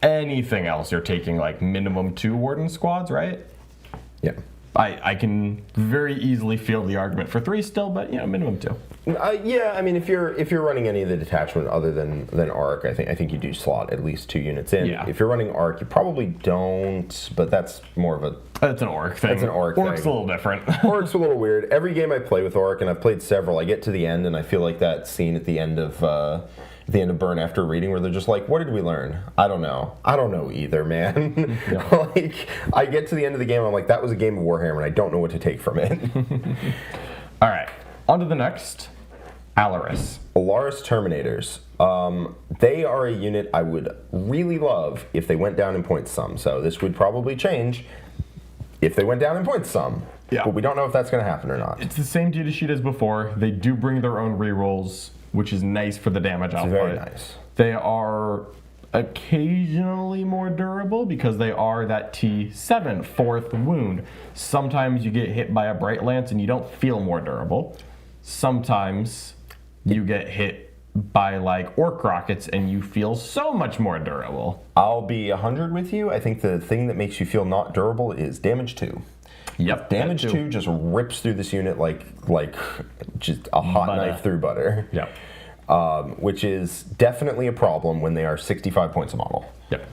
Anything else, you're taking like minimum 2 Warden squads, right? Yeah. I can very easily feel the argument for 3 still, but minimum 2. Yeah, I mean, if you're running any of the detachment other than Arc, I think you do slot at least 2 units in. Yeah. If you're running Arc, you probably don't, but that's more of a... That's an Orc thing. That's an Orc Orc's thing. a little different. Orc's a little weird. Every game I play with Orc, and I've played several, I get to the end, and I feel like that scene at the end of Burn After Reading, where they're just like, what did we learn? I don't know. I don't know either, man. Like, I get to the end of the game, I'm like, that was a game of Warhammer, and I don't know what to take from it. All right, on to the next. Allarus Terminators. They are a unit I would really love if they went down in points sum. So this would probably change if they went down in points sum. Yeah. But we don't know if that's going to happen or not. It's the same data sheet as before. They do bring their own rerolls, which is nice for the damage output. Very nice. They are occasionally more durable because they are that T7 4th wound. Sometimes you get hit by a Bright Lance and you don't feel more durable. Sometimes you get hit by like Orc Rockets and you feel so much more durable. I'll be 100 with you. I think the thing that makes you feel not durable is damage 2. Yep. Damage 2 just rips through this unit like just a hot knife through butter. Yep. Which is definitely a problem when they are 65 points a model. Yep.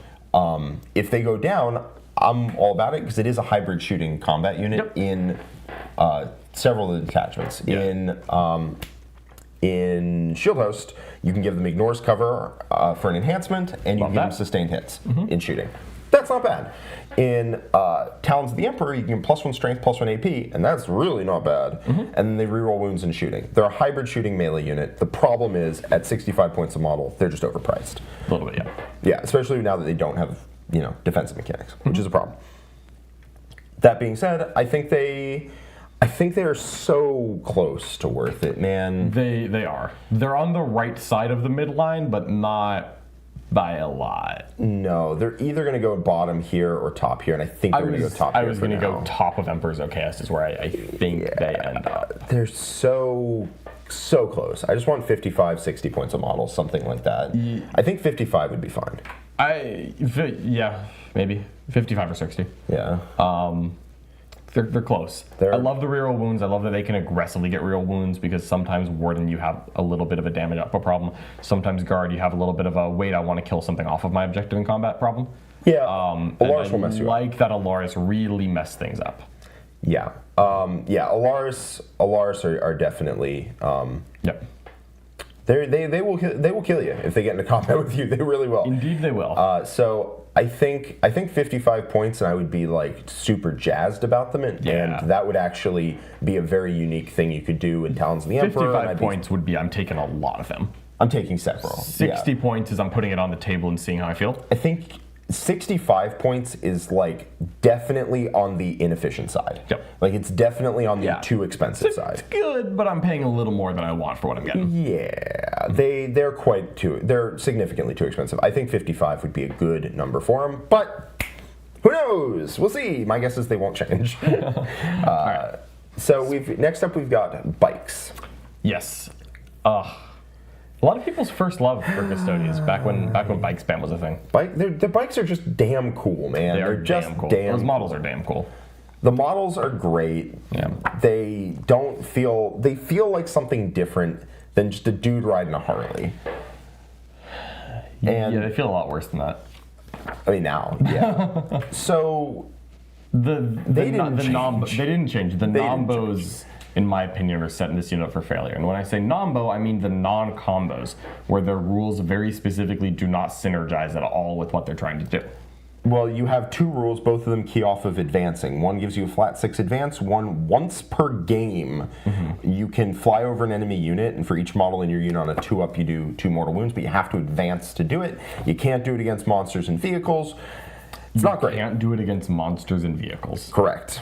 If they go down, I'm all about it because it is a hybrid shooting combat unit in several of the detachments. Yeah. In Shield Host, you can give them Ignores cover for an enhancement, and you can give them sustained hits in shooting. That's not bad. In Talons of the Emperor, you can +1 strength, +1 AP, and that's really not bad. And then they reroll wounds in shooting. They're a hybrid shooting melee unit. The problem is, at 65 points a model, they're just overpriced. A little bit, yeah. Yeah, especially now that they don't have, defensive mechanics, which is a problem. That being said, I think they are so close to worth it, man. They are. They're on the right side of the midline, but not by a lot. No, they're either going to go bottom here or top here, and I think they're going to go top here. I was going to go top of Emperor's OKS is where I think they end up. They're so close. I just want 55, 60 points a model, something like that. I think 55 would be fine. Yeah, maybe 55 or 60. Yeah. They're close. I love the reroll wounds. I love that they can aggressively get reroll wounds because sometimes Warden you have a little bit of a damage output problem. Sometimes Guard you have a little bit of a wait, I want to kill something off of my objective in combat problem. Yeah. Allarus will mess you up. I like that Allarus really messed things up. Yeah. Allarus are definitely. Yep. They will kill you if they get into combat with you. They really will. Indeed, they will. So I think 55 points, and I would be like super jazzed about them, and that would actually be a very unique thing you could do in Talons of the Emperor. 55 points would be I'm taking a lot of them. I'm taking several. 60 points is I'm putting it on the table and seeing how I feel. I think 65 points is like definitely on the inefficient side. Yep. Like it's definitely on the too expensive side. It's good, but I'm paying a little more than I want for what I'm getting. Yeah, they're significantly too expensive. I think 55 would be a good number for them, but who knows? We'll see. My guess is they won't change. Right. So next up we've got bikes. Yes. A lot of people's first love for Custodians back when bike spam was a thing. The bikes are just damn cool, man. They're just damn cool. Damn Those models are damn cool. The models are great. Yeah. They feel like something different than just a dude riding a Harley. And yeah, they feel a lot worse than that. I mean now, yeah. So they didn't change. The Nombos, in my opinion, are setting this unit up for failure. And when I say Nombo, I mean the non-combos, where their rules very specifically do not synergize at all with what they're trying to do. Well, you have 2 rules, both of them key off of advancing. One gives you a flat 6 advance, one once per game. You can fly over an enemy unit, and for each model in your unit on a 2-up, you do 2 mortal wounds, but you have to advance to do it. You can't do it against monsters and vehicles. It's not great. You can't do it against monsters and vehicles. Correct.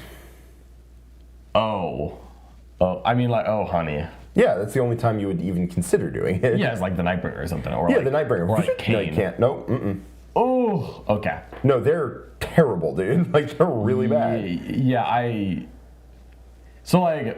Honey. Yeah, that's the only time you would even consider doing it. Yeah, it's like the Nightbringer or something. Or the Nightbringer. Or like Kane. No, you can't. No, mm-mm. Oh, okay. No, they're terrible, dude. Like, they're really bad. Yeah, So, like,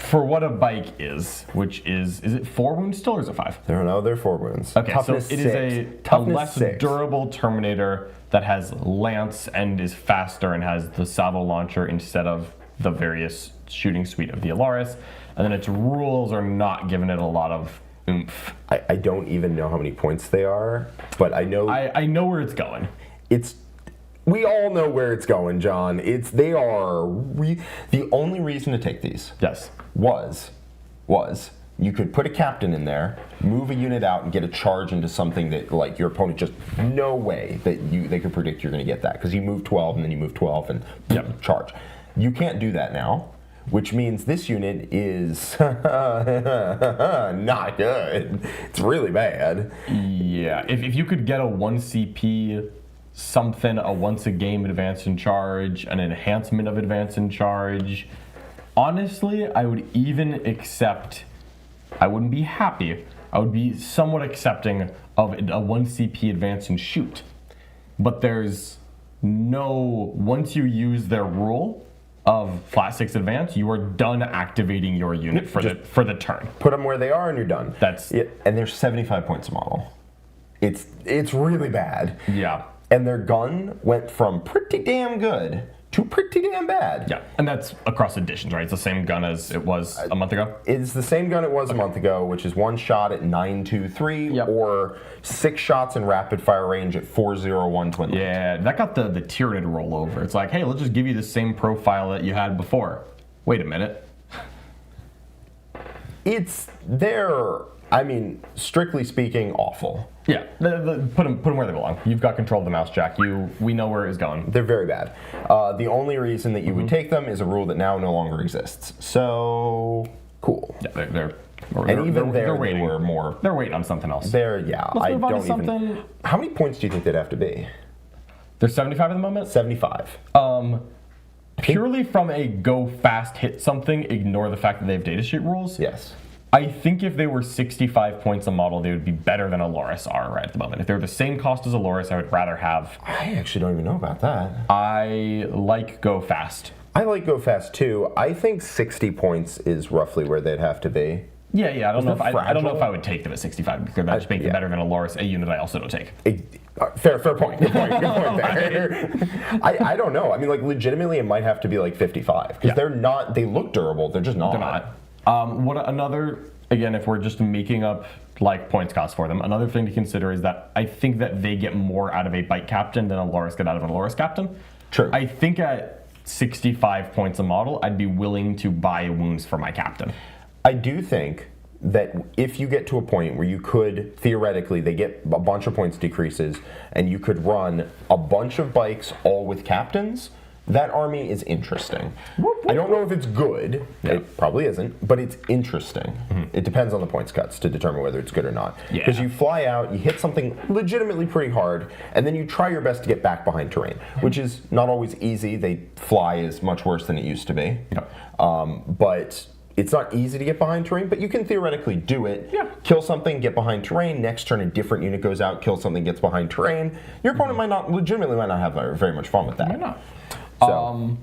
for what a bike is, which is it 4 wounds still, or is it 5? I don't know, they're 4 wounds. Okay, Toughness so it 6. is a less 6. durable Terminator that has lance and is faster and has the salvo launcher instead of the various shooting suite of the Allarus. And then its rules are not giving it a lot of oomph. I don't even know how many points they are, but I know I know where it's going. We all know where it's going, John. The only reason to take these was you could put a captain in there, move a unit out, and get a charge into something that, like, your opponent just no way that they could predict you're going to get that, because you move 12 and then you move 12 and charge. You can't do that now, which means this unit is not good. It's really bad. Yeah, if you could get a 1 CP something, a once a game advance in charge, an enhancement of advance in charge, honestly, I would even accept. I wouldn't be happy. I would be somewhat accepting of a 1 CP advance and shoot. But there's no, once you use their rule of flat 6 advance, you are done activating your unit for the turn. Put them where they are and you're done. And they're 75 points a model. It's really bad. Yeah. And their gun went from pretty damn good to pretty damn bad. Yeah, and that's across editions, right? It's the same gun as it was a month ago? It's the same gun it was a month ago, which is 1 shot at 923, or 6 shots in rapid fire range at 401 twin. Yeah, that got the Tyranid rollover. It's like, hey, let's just give you the same profile that you had before. Wait a minute. Strictly speaking, awful. Yeah, put them where they belong. You've got control of the mouse, Jack. We know where it's going. They're very bad. The only reason that you would take them is a rule that now no longer exists. So, cool. Yeah, they're waiting. They're waiting on something else. Let's move on to something. How many points do you think they'd have to be? They're 75 at the moment? 75. Purely from a go fast, hit something, ignore the fact that they have datasheet rules. Yes. I think if they were 65 points a model, they would be better than Allarus are right at the moment. If they're the same cost as Allarus, I would rather have... I actually don't even know about that. I like go fast. I like go fast too. I think 60 points is roughly where they'd have to be. Yeah. I don't know if I would take them at 65 because that just makes them better than Allarus, a unit I also don't take. Fair point. Good point there. I don't know. I mean, like, legitimately, it might have to be like 55 because they're not. They look durable. They're just not. They're not. Again, if we're just making up like points cost for them, another thing to consider is that I think that they get more out of a bike captain than Allarus get out of an Allarus captain. True. I think at 65 points a model, I'd be willing to buy wounds for my captain. I do think that if you get to a point where you could, theoretically, they get a bunch of points decreases, and you could run a bunch of bikes all with captains, that army is interesting. I don't know if it's good. Yeah. It probably isn't, but it's interesting. Mm-hmm. It depends on the points cuts to determine whether it's good or not. Because you fly out, you hit something legitimately pretty hard, and then you try your best to get back behind terrain, which is not always easy. They fly is much worse than it used to be. Yeah. But it's not easy to get behind terrain, but you can theoretically do it. Yeah. Kill something, get behind terrain. Next turn, a different unit goes out, kill something, gets behind terrain. Your opponent might not have very much fun with that. Might not. So.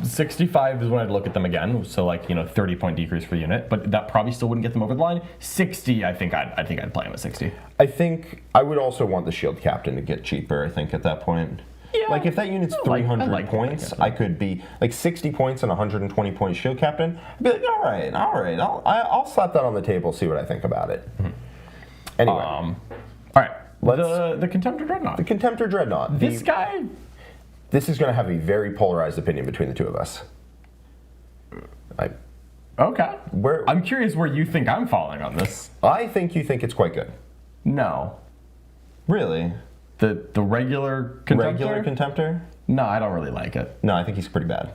65 is when I'd look at them again. So 30-point decrease for the unit, but that probably still wouldn't get them over the line. 60, I think I'd play them at 60. I think I would also want the shield captain to get cheaper. I think at that point. Yeah. Like if that unit's 300 points, I could be like 60 points and 120 point shield captain. I'd be like, all right, I'll slap that on the table, see what I think about it. Mm-hmm. Anyway, all right. The Contemptor Dreadnought. The Contemptor Dreadnought. This guy. This is going to have a very polarized opinion between the two of us. Okay. I'm curious where you think I'm falling on this. I think you think it's quite good. No. Really? The regular Contemptor? Regular Contemptor? No, I don't really like it. No, I think he's pretty bad.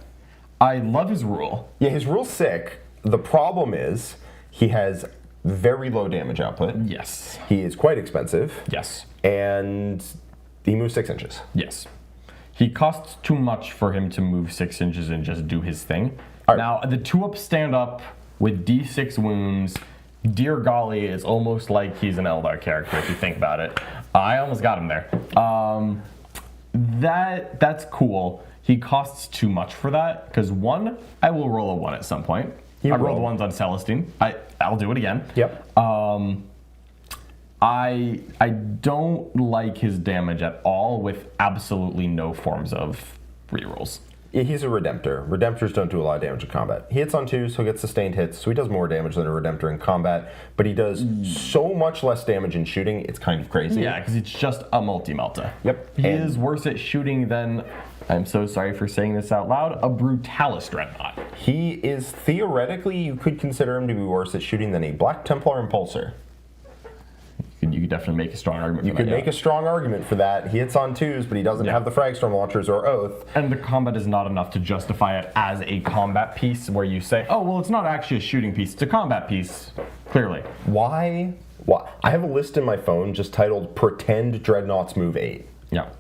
I love his rule. Yeah, his rule's sick. The problem is he has very low damage output. Yes. He is quite expensive. Yes. And he moves 6 inches. Yes. He costs too much for him to move 6 inches and just do his thing. Right. Now, the 2-up stand-up with D6 wounds, dear golly, is almost like he's an Eldar character if you think about it. I almost got him there. That's cool. He costs too much for that, because 1, I will roll a 1 at some point. I rolled 1s on Celestine. I'll do it again. Yep. I don't like his damage at all with absolutely no forms of rerolls. Yeah, he's a Redemptor. Redemptors don't do a lot of damage in combat. He hits on 2s, he'll get sustained hits, so he does more damage than a Redemptor in combat, but he does so much less damage in shooting, it's kind of crazy. Yeah, because it's just a multi-melta. Yep. He is worse at shooting than, I'm so sorry for saying this out loud, a Brutalis Dreadnought. He is, theoretically, you could consider him to be worse at shooting than a Black Templar Impulsor. You could definitely make a strong argument You for could that. make a strong argument for that. He hits on 2s, but he doesn't have the Fragstorm launchers or Oath. And the combat is not enough to justify it as a combat piece where you say, oh, well, it's not actually a shooting piece, it's a combat piece, clearly. Why? I have a list in my phone just titled Pretend Dreadnoughts Move 8. Yeah.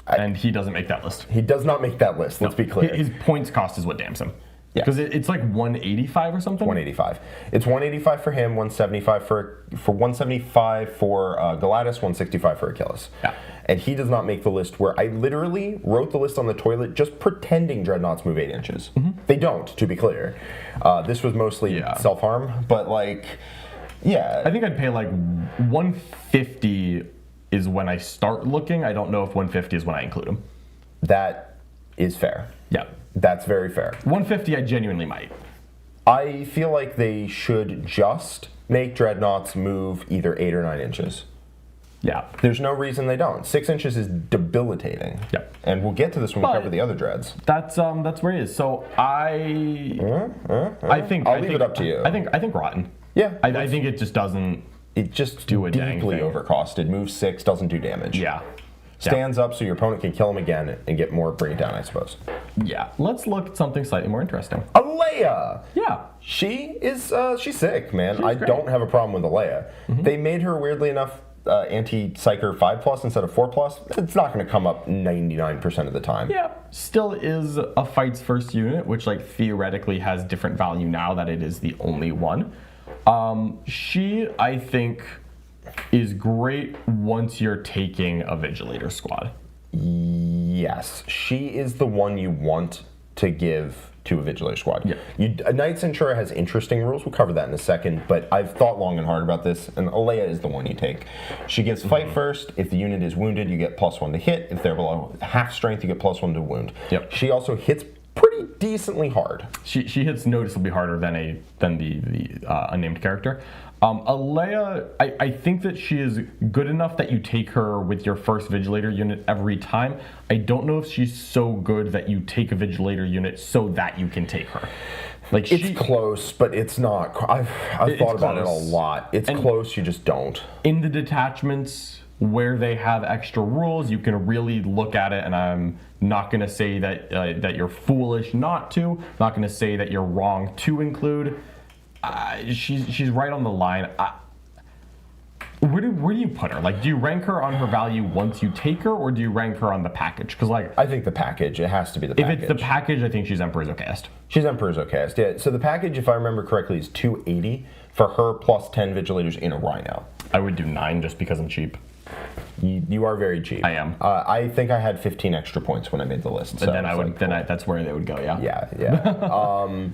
And he doesn't make that list. He does not make that list, let's be clear. His points cost is what damns him. Yeah. Because it's like 185 or something? 185. It's 185 for him, 175 for 175 for Galatus, 165 for Achilus. Yeah. And he does not make the list where I literally wrote the list on the toilet just pretending Dreadnoughts move 8 inches. They don't, to be clear. This was mostly self-harm, but like, yeah. I think I'd pay like 150 is when I start looking. I don't know if 150 is when I include him. That is fair. Yeah. That's very fair. 150 I genuinely might. I feel like they should just make Dreadnoughts move either 8 or 9 inches. Yeah. There's no reason they don't. 6 inches is debilitating. Yeah. And we'll get to this when we cover the other dreads. That's where he is. So I think I'll leave it up to you. I think rotten. Yeah. I think it just doesn't. It just do a dang deeply thing. overcosted. Moves 6, doesn't do damage. Yeah. Stands up so your opponent can kill him again and get more, bring it down, I suppose. Yeah. Let's look at something slightly more interesting. Aleya! Yeah. She is, she's sick, man. She's I great. don't have a problem with Aleya. They made her, weirdly enough, anti-psyker 5+ instead of 4+. It's not going to come up 99% of the time. Yeah. Still is a fights first unit, which like theoretically has different value now that it is the only one. She, I think, is great once you're taking a Vigilator squad. Yes, she is the one you want to give to a Vigilator squad. Yeah. A Knight Centura has interesting rules. We'll cover that in a second, but I've thought long and hard about this, and Aleya is the one you take. She gives fight first. If the unit is wounded, you get +1 to hit. If they're below half strength, you get +1 to wound. Yep. She also hits pretty decently hard. She hits noticeably harder than the unnamed character. Aleya, I think that she is good enough that you take her with your first Vigilator unit every time. I don't know if she's so good that you take a Vigilator unit so that you can take her. Like It's close, but it's not. I've thought about it a close. lot. It's close, you just don't. In the detachments where they have extra rules, you can really look at it, and I'm not going to say that that you're foolish not to. Not going to say that you're wrong to include. She's right on the line. Where do you put her? Like, do you rank her on her value once you take her, or do you rank her on the package? Because like, I think the package. It has to be the package. if it's the package, I think she's Emperor's Okayest. She's Emperor's Okayest, yeah. So the package, if I remember correctly, is 280 for her plus 10 Vigilators in a Rhino. I would do 9 just because I'm cheap. You are very cheap. I am. I think I had 15 extra points when I made the list. So And then that's where they would go. Yeah. Yeah.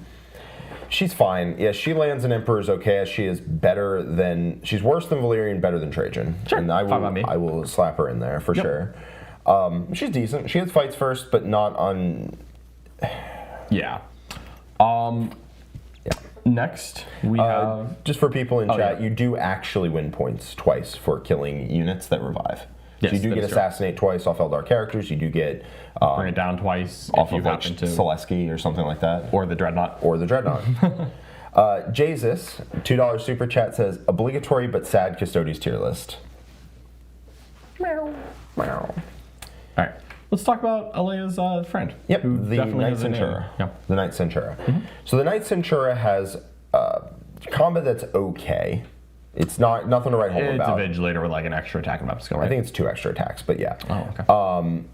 She's fine. Yeah, she lands in Emperor's Okayest. She is better than. She's worse than Valerian, better than Trajann. Sure. And Fine by me. I will slap her in there for sure. She's decent. She has fights first, but not on. Yeah. Next, we have. Just for people in chat, yeah. you do actually win points twice for killing units that revive. Yes, so you do that get is true. Assassinate twice off Eldar characters. You do get Bring it down twice off if you of like happen to. Selesky or something like that. Or the Dreadnought. Or the Dreadnought. Jesus, $2 super chat says, obligatory but sad Custodes tier list. Meow. All right. Let's talk about Aleya's friend. Yep, who the definitely Knight has a name. Centura. Yeah. The Knight Centura. So the Knight Centura has combat that's okay. It's nothing to write home It's about. a Vigilator with like an extra attack and map skill, right? I think it's 2 extra attacks, but yeah. Oh, okay.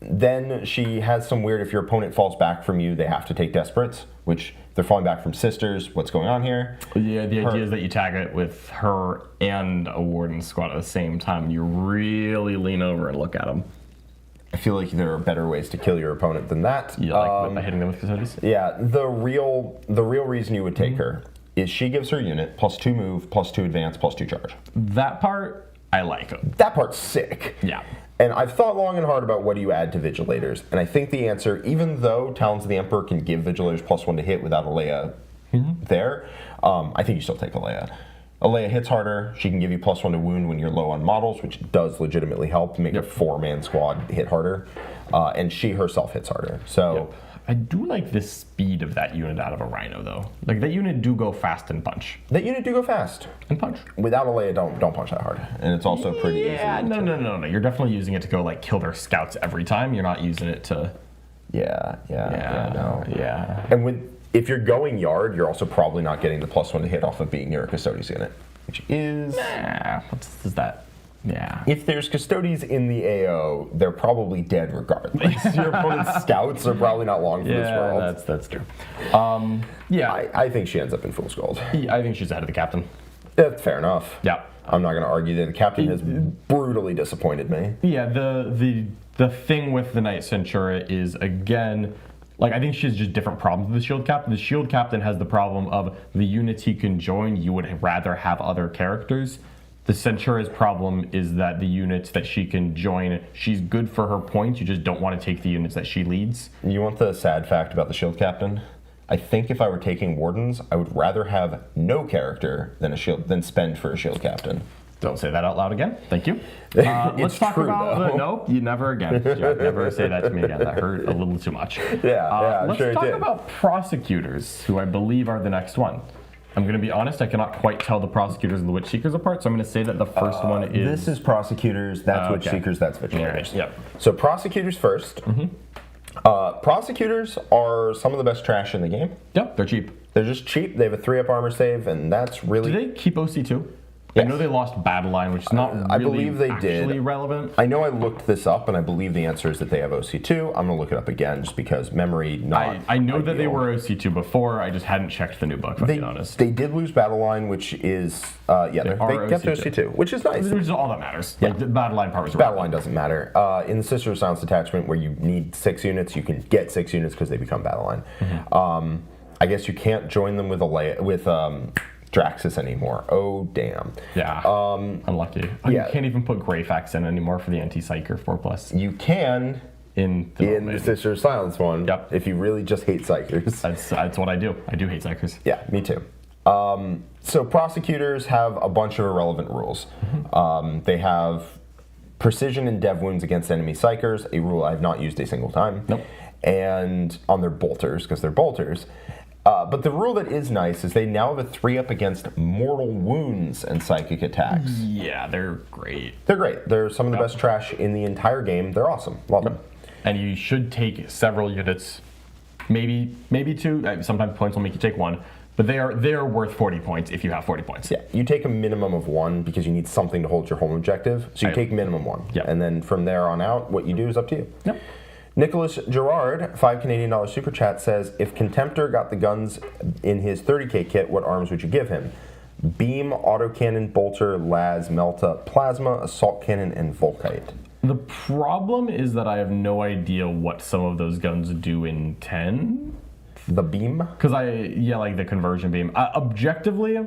Then she has some weird, if your opponent falls back from you, they have to take Desperates, which if they're falling back from Sisters, what's going on here? Yeah, the idea is that you tag it with her and a Warden squad at the same time. You really lean over and look at them. I feel like there are better ways to kill your opponent than that. You like by hitting them with Custodes? Yeah, the real reason you would take her is she gives her unit +2 move, +2 advance, +2 charge. That part, I like. That part's sick. Yeah. And I've thought long and hard about what do you add to Vigilators, and I think the answer, even though Talons of the Emperor can give Vigilators +1 to hit without Aleya there, I think you still take Aleya. Aleya hits harder, she can give you +1 to wound when you're low on models, which does legitimately help make a 4-man squad hit harder, and she herself hits harder. So I do like the speed of that unit out of a Rhino, though. Like, that unit do go fast and punch. that unit do go fast. And punch. Without Aleya, don't punch that hard, and it's also pretty easy. Yeah, no. You're definitely using it to go, like, kill their scouts every time. You're not using it to... Yeah, no. Yeah. And if you're going yard, you're also probably not getting the +1 to hit off of being near a Custodes unit, which is... Nah, what is that? Yeah. If there's Custodes in the AO, they're probably dead regardless. Your opponent's scouts are probably not long for this world. That's true. Yeah. I think she ends up in Fool's Gold. I think she's ahead of the captain. Fair enough. Yeah. I'm not going to argue that the captain has brutally disappointed me. Yeah, the thing with the Knight Centura is, again, like, I think she has just different problems with the Shield Captain. The Shield Captain has the problem of the units he can join, you would rather have other characters. The Centura's problem is that the units that she can join, she's good for her points, you just don't want to take the units that she leads. You want the sad fact about the Shield Captain? I think if I were taking Wardens, I would rather have no character than spend for a Shield Captain. Don't say that out loud again. Thank you. Let's talk true, about nope, you never again. Never say that to me again. That hurt a little too much. I'm let's sure it talk did. about Prosecutors, who I believe are the next one. I'm going to be honest, I cannot quite tell the Prosecutors and the Witch Seekers apart, so I'm going to say that the first one is... This is Prosecutors, that's Witch Seekers, that's Vigilators. Yep. So Prosecutors first. Prosecutors are some of the best trash in the game. Yep, they're cheap. They're just cheap, they have a 3-up armor save, and that's really... Do they keep OC2? Yes. I know they lost Battle Line, which is not really I believe they actually did. relevant. I know I looked this up, and I believe the answer is that they have OC2. I'm going to look it up again, just because memory not I know that they ideal. were OC2 before, I just hadn't checked the new book, if I'm being honest. They did lose Battle Line, which is... they are kept OC2, which is nice. Which is all that matters. Like, the Battle Line part was Battle Line doesn't matter. In the Sister of Silence detachment, where you need 6 units, you can get 6 units because they become Battle Line. I guess you can't join them with Draxus anymore. Oh, damn. Yeah. Unlucky. You can't even put Greyfax in anymore for the anti-Psyker 4+. You can in the Sister of Silence one. Yep. If you really just hate Psychers. That's what I do. I do hate Psychers. Yeah, me too. So Prosecutors have a bunch of irrelevant rules. They have precision and dev wounds against enemy Psychers, a rule I have not used a single time. Nope. And on their bolters, because they're bolters. But the rule that is nice is they now have a 3-up against mortal wounds and psychic attacks. Yeah, they're great. They're great. They're some of the best trash in the entire game. They're awesome. Love them. And you should take several units, maybe 2. Sometimes points will make you take 1, but they are worth 40 points if you have 40 points. Yeah, you take a minimum of 1 because you need something to hold your home objective. So you take minimum 1. Yep. And then from there on out, what you do is up to you. Yep. Nicholas Gerard, $5 Canadian super chat, says, if Contemptor got the guns in his 30k kit, what arms would you give him? Beam, autocannon, bolter, las, melta, plasma, assault cannon, and volkite. The problem is that I have no idea what some of those guns do in 10. The beam? Because like the conversion beam. Objectively,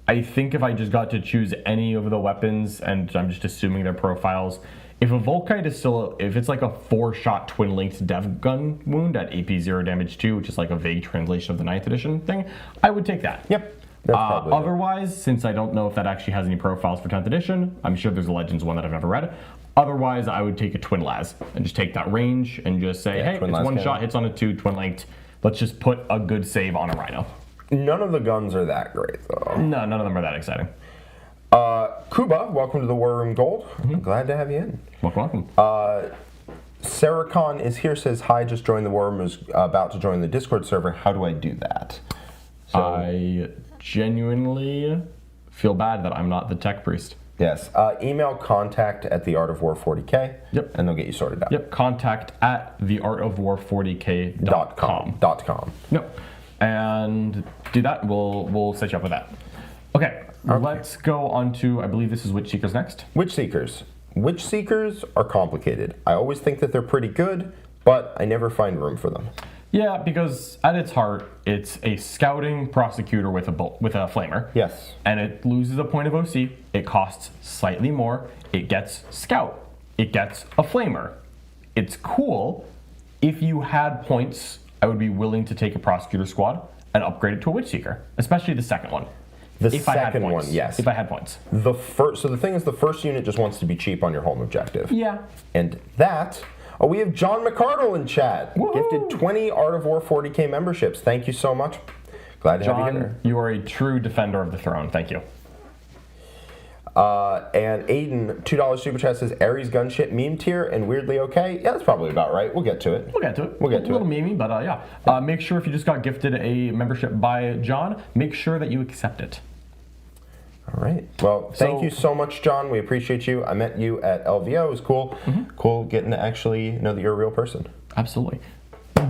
I think if I just got to choose any of the weapons, and I'm just assuming their profiles, if a Volkite is still, if it's like a 4-shot twin-linked dev gun wound at AP 0 damage 2, which is like a vague translation of the 9th edition thing, I would take that. Yep. That's probably otherwise, since I don't know if that actually has any profiles for 10th edition, I'm sure there's a Legends one that I've never read. Otherwise, I would take a twin las and just take that range and just say, hey, it's 1 shot, hits on a 2, twin-linked. Let's just put a good save on a Rhino. None of the guns are that great, though. No, none of them are that exciting. Kuba, welcome to the War Room Gold. Glad to have you in. Welcome. Sarah Khan is here, says, hi, just joined the War Room, is about to join the Discord server. How do I do that? So, I genuinely feel bad that I'm not the tech priest. Yes. Email contact at theartofwar40k. Yep. And they'll get you sorted out. Yep. Contact at theartofwar40k.com. Yep. And do that. We'll set you up with that. Okay. Let's go on to, I believe this is Witch Seekers next. Witch Seekers. Witch Seekers are complicated. I always think that they're pretty good, but I never find room for them. Yeah, because at its heart, it's a scouting prosecutor with a flamer. Yes. And it loses a point of OC. It costs slightly more. It gets scout. It gets a flamer. It's cool. If you had points, I would be willing to take a prosecutor squad and upgrade it to a Witch Seeker, especially the second one. If I had points. So the thing is, the first unit just wants to be cheap on your home objective. Yeah. And that... Oh, we have John McCardle in chat. Woo-hoo. Gifted 20 Art of War 40k memberships. Thank you so much. Glad to have you here. You are a true defender of the throne. Thank you. And Aiden, $2 super chat says Ares gunship meme tier and weirdly okay. Yeah, that's probably about right. We'll get to it. A little memey, but yeah. Make sure if you just got gifted a membership by John, make sure that you accept it. All right. Well, thank you so much, John. We appreciate you. I met you at LVO. It was cool. Cool getting to actually know that you're a real person. Absolutely.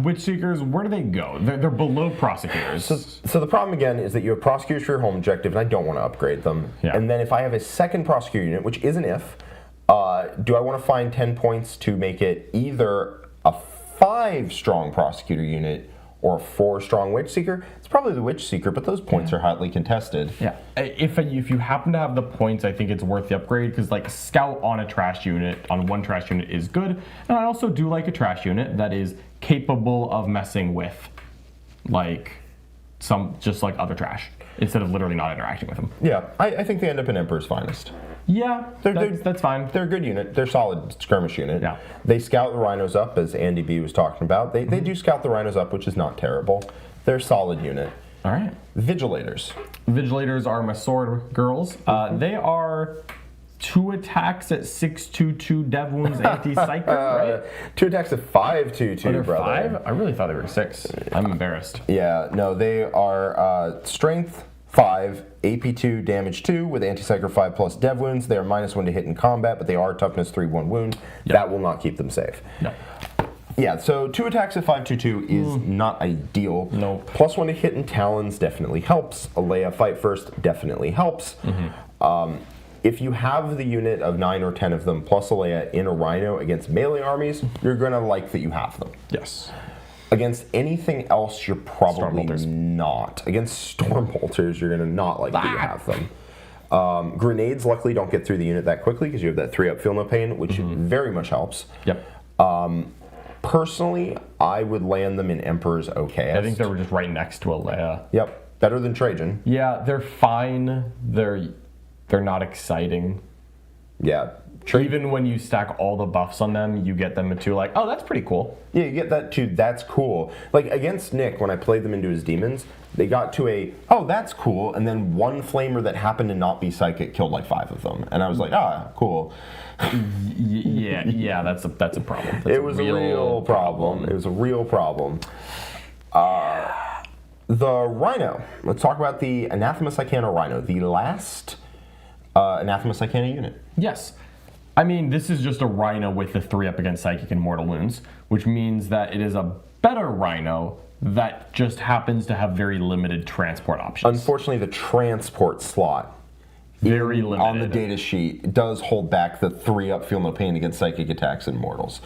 Witch Seekers, where do they go? They're below Prosecutors. So the problem, again, is that you have Prosecutors for your home objective, and I don't want to upgrade them. Yeah. And then if I have a second Prosecutor unit, which is an if, do I want to find 10 points to make it either a 5-strong Prosecutor unit or a 4-strong Witch Seeker? It's probably the Witch Seeker, but those points are hotly contested. Yeah. If you happen to have the points, I think it's worth the upgrade, because like Scout on a trash unit, on one trash unit is good. And I also do like a trash unit that is capable of messing with like just like other trash, instead of literally not interacting with them. Yeah, I think they end up in Emperor's Finest. Yeah, that's fine. They're a good unit. They're a solid skirmish unit. Yeah. They scout the rhinos up, as Andy B was talking about. They do scout the rhinos up, which is not terrible. They're a solid unit. All right. Vigilators. Vigilators are my sword girls. They are 2 attacks at 622 dev wounds anti-psychic, right? 2 attacks at 522, they're brother. 5? I really thought they were 6. I'm embarrassed. Yeah, no, they are strength 5, AP2, damage 2 with anti-psychic 5 plus dev wounds. They are -1 to hit in combat, but they are toughness 3, 1 wound. Yep. That will not keep them safe. No. Yeah, so 2 attacks at 522 is not ideal. No. +1 to hit in talons definitely helps. Aleya fight first definitely helps. If you have the unit of 9 or 10 of them plus Aleya in a Rhino against melee armies, you're going to like that you have them. Yes. Against anything else, you're probably not. Against Stormbolters, you're going to not like that you have them. Grenades, luckily, don't get through the unit that quickly because you have that 3-up Feel No Pain, which very much helps. Yep. Personally, I would land them in Emperor's okay. I think they were just right next to Aleya. Yep. Better than Trajann. Yeah, they're fine. They're not exciting. Yeah. Even when you stack all the buffs on them, you get them to like, oh, that's pretty cool. Yeah, you get that too. That's cool. Like against Nick, when I played them into his demons, they got to a, oh, that's cool, and then one flamer that happened to not be psychic killed like 5 of them, and I was like, cool. Yeah, that's a problem. It was a real problem. It was a real problem. The Rhino. Let's talk about the Anathema Psychana Rhino, the last Anathema Psychana unit. Yes. I mean, this is just a Rhino with the 3-up against Psychic and Mortal Wounds, which means that it is a better Rhino that just happens to have very limited transport options. Unfortunately, the transport slot very limited on the data sheet does hold back the 3-up Feel No Pain against Psychic attacks and Mortals.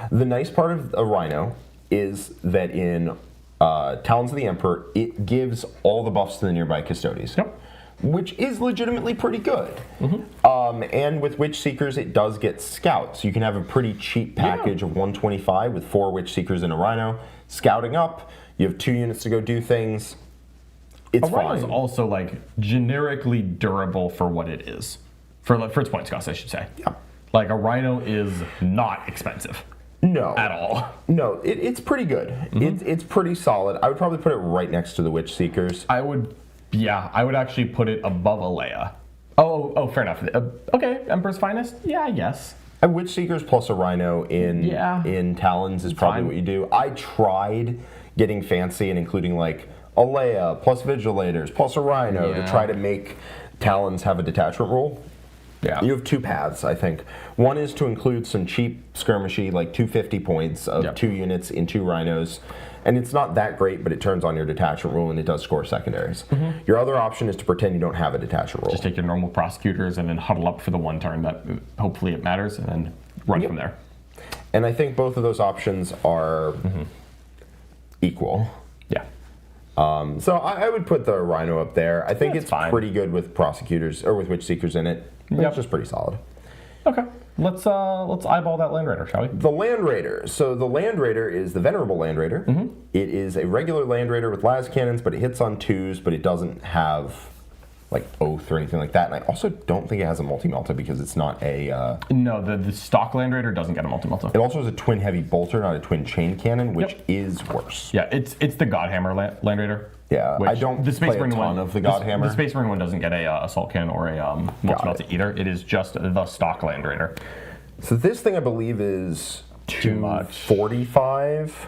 The nice part of a Rhino is that in Talons of the Emperor, it gives all the buffs to the nearby Custodes. Yep. Which is legitimately pretty good. And with Witch Seekers, it does get Scout. So you can have a pretty cheap package of 125 with 4 Witch Seekers and a Rhino. Scouting up, you have 2 units to go do things. It's fine. Rhino is also like generically durable for what it is. For its points cost, I should say. Yeah. Like a Rhino is not expensive. No. At all. No, it's pretty good. It's pretty solid. I would probably put it right next to the Witch Seekers. I would actually put it above Aleya. Oh, fair enough. Okay, Emperor's Finest? Yeah, I guess. A Witch Seekers plus a Rhino in Talons is probably what you do. I tried getting fancy and including like Aleya plus Vigilators plus a Rhino to try to make Talons have a detachment rule. Yeah. You have 2 paths, I think. One is to include some cheap skirmishy, like 250 points of 2 units in 2 Rhinos. And it's not that great, but it turns on your detachment rule and it does score secondaries. Your other option is to pretend you don't have a detachment rule. Just take your normal prosecutors and then huddle up for the one turn that hopefully it matters, and then run from there. And I think both of those options are equal. Yeah. So I would put the Rhino up there. I think it's fine. pretty good with prosecutors or with Witch Seekers in it. It's just pretty solid. Okay. Let's eyeball that Land Raider, shall we? The Land Raider. So the Land Raider is the Venerable Land Raider. It is a regular Land Raider with las cannons, but it hits on 2s, but it doesn't have like oath or anything like that. And I also don't think it has a multi-melta because it's not a... No, the stock Land Raider doesn't get a multi-melta. It also has a twin heavy bolter, not a twin chain cannon, which is worse. Yeah, it's the Godhammer Land Raider. Yeah, I don't play a ton of the Godhammer. The Space Marine one doesn't get a assault cannon or a multi-melta either. It is just the stock Land Raider. So this thing I believe is Too much. 45.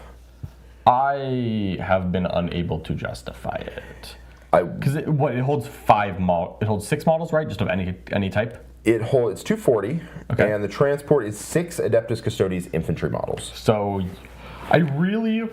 I have been unable to justify it. Because it holds it holds 6 models, right? Just of any type. It's 240, Okay. and the transport is 6 Adeptus Custodes infantry models. So I really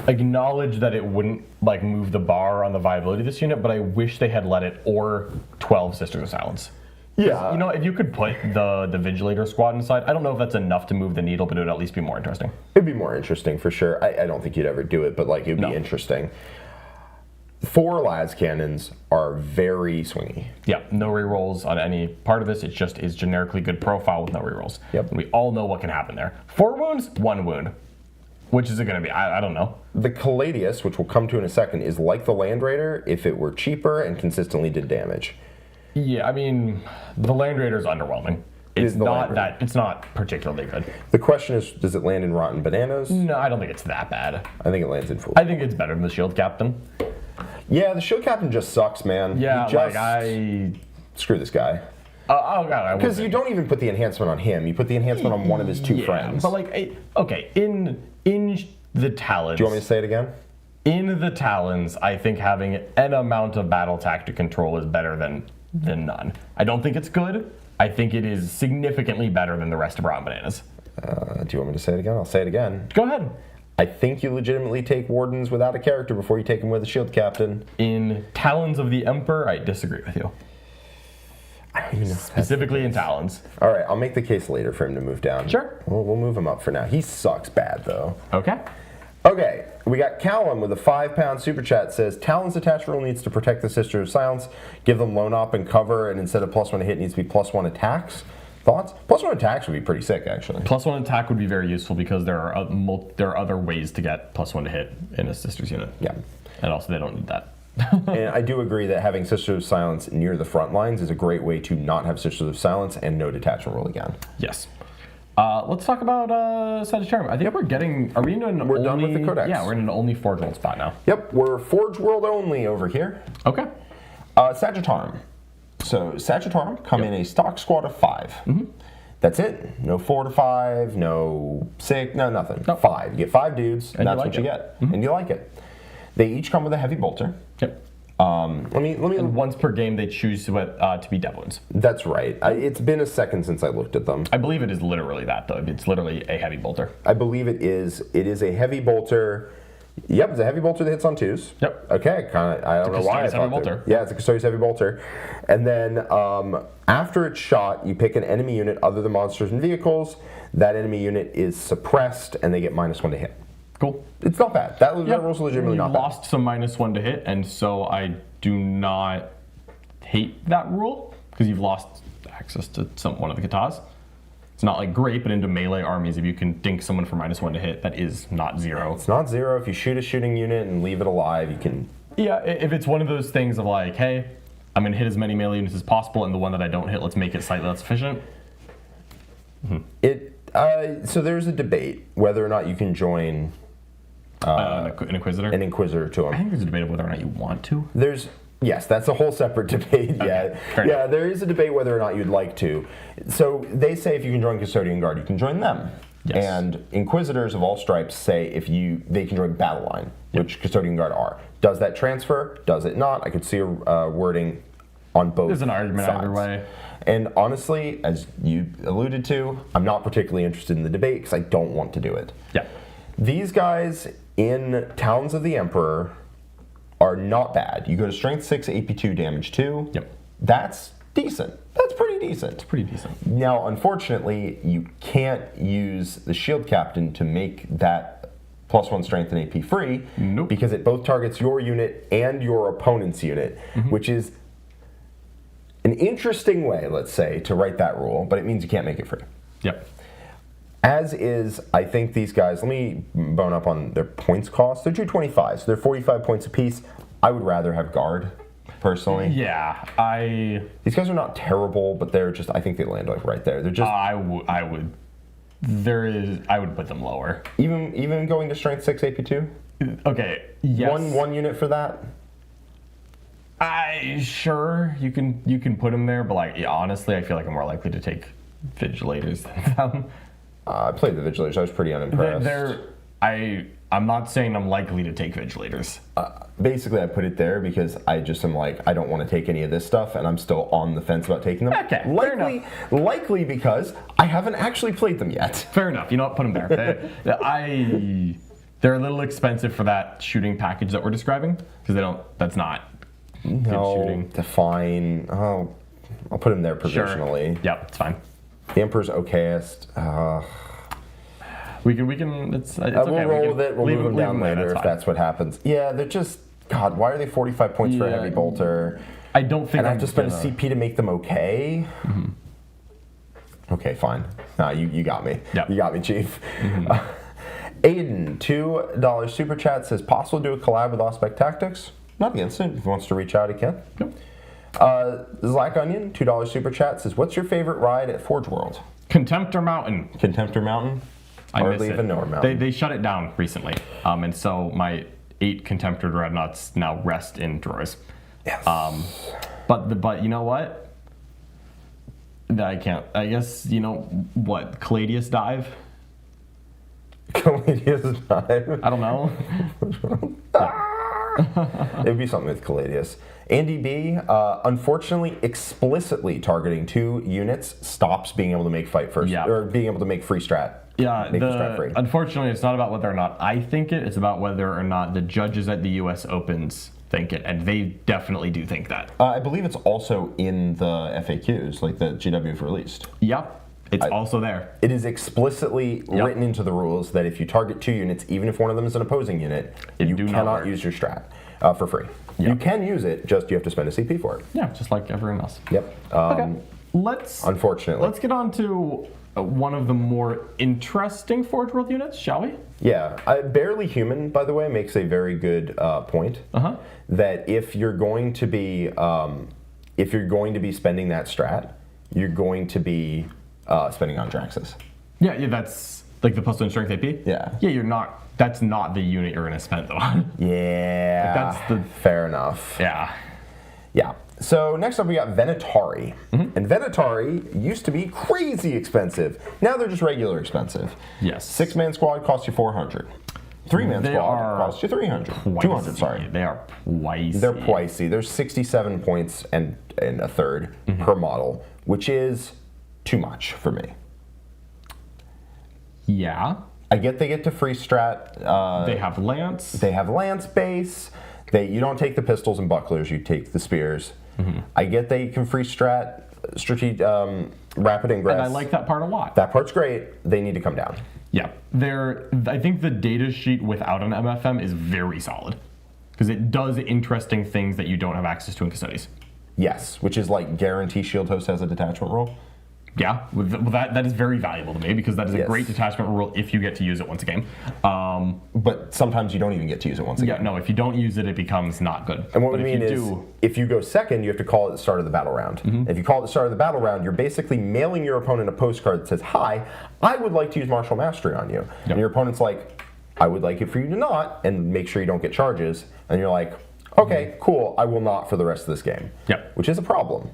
acknowledge that it wouldn't like move the bar on the viability of this unit, but I wish they had let it, or 12 Sisters of Silence. Yeah. You know, if you could put the Vigilator squad inside, I don't know if that's enough to move the needle, but it would at least be more interesting. It'd be more interesting for sure. I don't think you'd ever do it, but like it'd be interesting. 4 las cannons are very swingy. Yeah, no rerolls on any part of this. It just is generically good profile with no rerolls. Yep. And we all know what can happen there. 4 wounds, 1 wound. Which is it going to be? I don't know. The Caladius, which we'll come to in a second, is like the Land Raider if it were cheaper and consistently did damage. Yeah, I mean, the Land Raider is underwhelming. It's not particularly good. The question is, does it land in Rotten Bananas? No, I don't think it's that bad. I think it lands in Fool. I think it's better than the Shield Captain. Yeah, the Shield Captain just sucks, man. Yeah, Screw this guy. Oh god, because you don't even put the enhancement on him. You put the enhancement on one of his 2 friends. But like, okay, in the Talons. Do you want me to say it again? In the Talons, I think having an amount of battle tactic control is better than none. I don't think it's good. I think it is significantly better than the rest of Rotten Bananas. Do you want me to say it again? I'll say it again. Go ahead. I think you legitimately take Wardens without a character before you take them with a Shield Captain. In Talons of the Emperor, I disagree with you. I don't even know. Specifically in Talons. All right, I'll make the case later for him to move down. Sure. We'll move him up for now. He sucks bad, though. Okay. Okay, we got Callum with a £5 super chat. Says, Talon's attach rule needs to protect the Sister of Silence, give them lone op and cover, and instead of +1 to hit, needs to be +1 attacks. Thoughts? +1 attacks would be pretty sick, actually. +1 attack would be very useful because there are other ways to get +1 to hit in a Sisters unit. Yeah. And also they don't need that. And I do agree that having Sisters of Silence near the front lines is a great way to not have Sisters of Silence and no detachment rule again. Yes. Let's talk about Sagitarum. I think we're getting... Are we in an We're done with the Codex. Yeah, we're in an only Forge World spot now. Yep, we're Forge World only over here. Okay. Sagitarum. So Sagitarum come in a stock squad of 5. That's it. No 4 to 5, no 6, no nothing. Nope. 5. You get 5 dudes, and that's like what you it. get. And you like it. They each come with a heavy bolter. Yep. Let me. And once per game, they choose to be Devlins. That's right. It's been a second since I looked at them. I believe it is literally that, though. It's literally a heavy bolter. I believe it is. It is a heavy bolter. Yep, it's a heavy bolter that hits on 2s. Yep. Okay, kind of. I don't know why. Custodian's heavy bolter. Yeah, it's a Custodian's heavy bolter. And then after it's shot, you pick an enemy unit other than monsters and vehicles. That enemy unit is suppressed, and they get -1 to hit. Cool. It's not bad. That rule's legitimately not bad. Lost some -1 to hit, and so I do not hate that rule because you've lost access to one of the katas. It's not like great, but into melee armies, if you can dink someone for -1 to hit, that is not 0. It's not 0. If you shoot a shooting unit and leave it alive, you can... Yeah, if it's one of those things of like, hey, I'm going to hit as many melee units as possible, and the one that I don't hit, let's make it slightly less efficient. So there's a debate whether or not you can join... an Inquisitor? An Inquisitor to them. I think there's a debate of whether or not you want to. Yes, that's a whole separate debate. Okay, Yeah, there is a debate whether or not you'd like to. So they say if you can join Custodian Guard, you can join them. Yes. And Inquisitors of all stripes say they can join Battle Line, which Custodian Guard are. Does that transfer? Does it not? I could see a wording on both There's an argument sides. either way. And honestly, as you alluded to, I'm not particularly interested in the debate because I don't want to do it. Yeah. These guys in Talons of the Emperor are not bad. You go to Strength 6, AP 2, Damage 2. Yep. That's decent. That's pretty decent. It's pretty decent. Now, unfortunately, you can't use the Shield Captain to make that +1 Strength and AP free. Nope. Because it both targets your unit and your opponent's unit, which is an interesting way, let's say, to write that rule, but it means you can't make it free. Yep. As is, I think these guys, let me bone up on their points cost. They're 225, so they're 45 points apiece. I would rather have Guard, personally. Yeah, These guys are not terrible, but they're just, I think they land like right there. They're just... I would put them lower. Even going to Strength 6, AP 2? Okay, yes. One unit for that? Sure, you can put them there, but like, yeah, honestly, I feel like I'm more likely to take Vigilators than them. I played the Vigilators. I was pretty unimpressed. I'm not saying I'm likely to take Vigilators. Basically, I put it there because I just am like, I don't want to take any of this stuff, and I'm still on the fence about taking them. Okay, fair enough. Likely because I haven't actually played them yet. Fair enough. You know what? Put them there. They're a little expensive for that shooting package that we're describing because that's not good shooting. Fine. Oh, I'll put them there provisionally. Sure. Yep, it's fine. The Emperor's okayest. We can. It's okay. We'll roll with it. We'll move them down later if that's what happens. Yeah, they're just. God, why are they 45 points for a heavy bolter? I don't think. And I have to spend a CP to make them okay. Okay, fine. Nah, you got me. Yep. You got me, Chief. Aiden, $2 super chat says possible to do a collab with Aspect Tactics. Not against it. If he wants to reach out, he can. Yep. Zlack Onion, $2 super chat says, what's your favorite ride at Forge World? Contemptor Mountain. Contemptor Mountain? I miss even know Mountain. They shut it down recently, and so my 8 Contemptor Dreadnoughts now rest in drawers. Yes. But you know what? I can't. I guess you know what? Caladius Dive. Caladius Dive. I don't know. It would be something with Caladius. Andy B, unfortunately, explicitly targeting 2 units stops being able to make fight first, or being able to make free strat. Yeah, unfortunately, it's not about whether or not I think it. It's about whether or not the judges at the U.S. Opens think it, and they definitely do think that. I believe it's also in the FAQs, like the GW have released. Yep, it's also there. It is explicitly written into the rules that if you target 2 units, even if one of them is an opposing unit, you cannot use your strat for free. Yep. You can use it, just you have to spend a CP for it. Yeah, just like everyone else. Yep. Okay. Unfortunately. Let's get on to one of the more interesting Forge World units, shall we? Yeah. Barely Human, by the way, makes a very good point. That if you're going to be spending that strat, you're going to be spending on Draxus. Yeah, that's like the +1 strength AP. Yeah. Yeah, you're not. That's not the unit you're going to spend though. Yeah. That's the fair enough. Yeah. Yeah. So next up we got Venetari. And Venetari used to be crazy expensive. Now they're just regular expensive. Yes. 6-man squad costs you 400. 3-man squad costs you 300. 200, sorry. They are pricey. They're pricey. There's 67 points and a third per model, which is too much for me. Yeah. I get they get to free strat. They have lance. They have lance base. You don't take the pistols and bucklers, you take the spears. I get they can free strat, rapid ingress. And I like that part a lot. That part's great. They need to come down. Yeah. I think the data sheet without an MFM is very solid. Because it does interesting things that you don't have access to in Custodes. Yes, which is like guarantee shield host has a detachment rule. Yeah, well, that is very valuable to me because that is a great detachment rule if you get to use it once a game. But sometimes you don't even get to use it once a game. Yeah, no, if you don't use it, it becomes not good. And what we mean is, if you go second, you have to call it the start of the battle round. If you call it the start of the battle round, you're basically mailing your opponent a postcard that says, hi, I would like to use Martial Mastery on you. And your opponent's like, I would like it for you to not, and make sure you don't get charges. And you're like, okay, cool, I will not for the rest of this game. Which is a problem.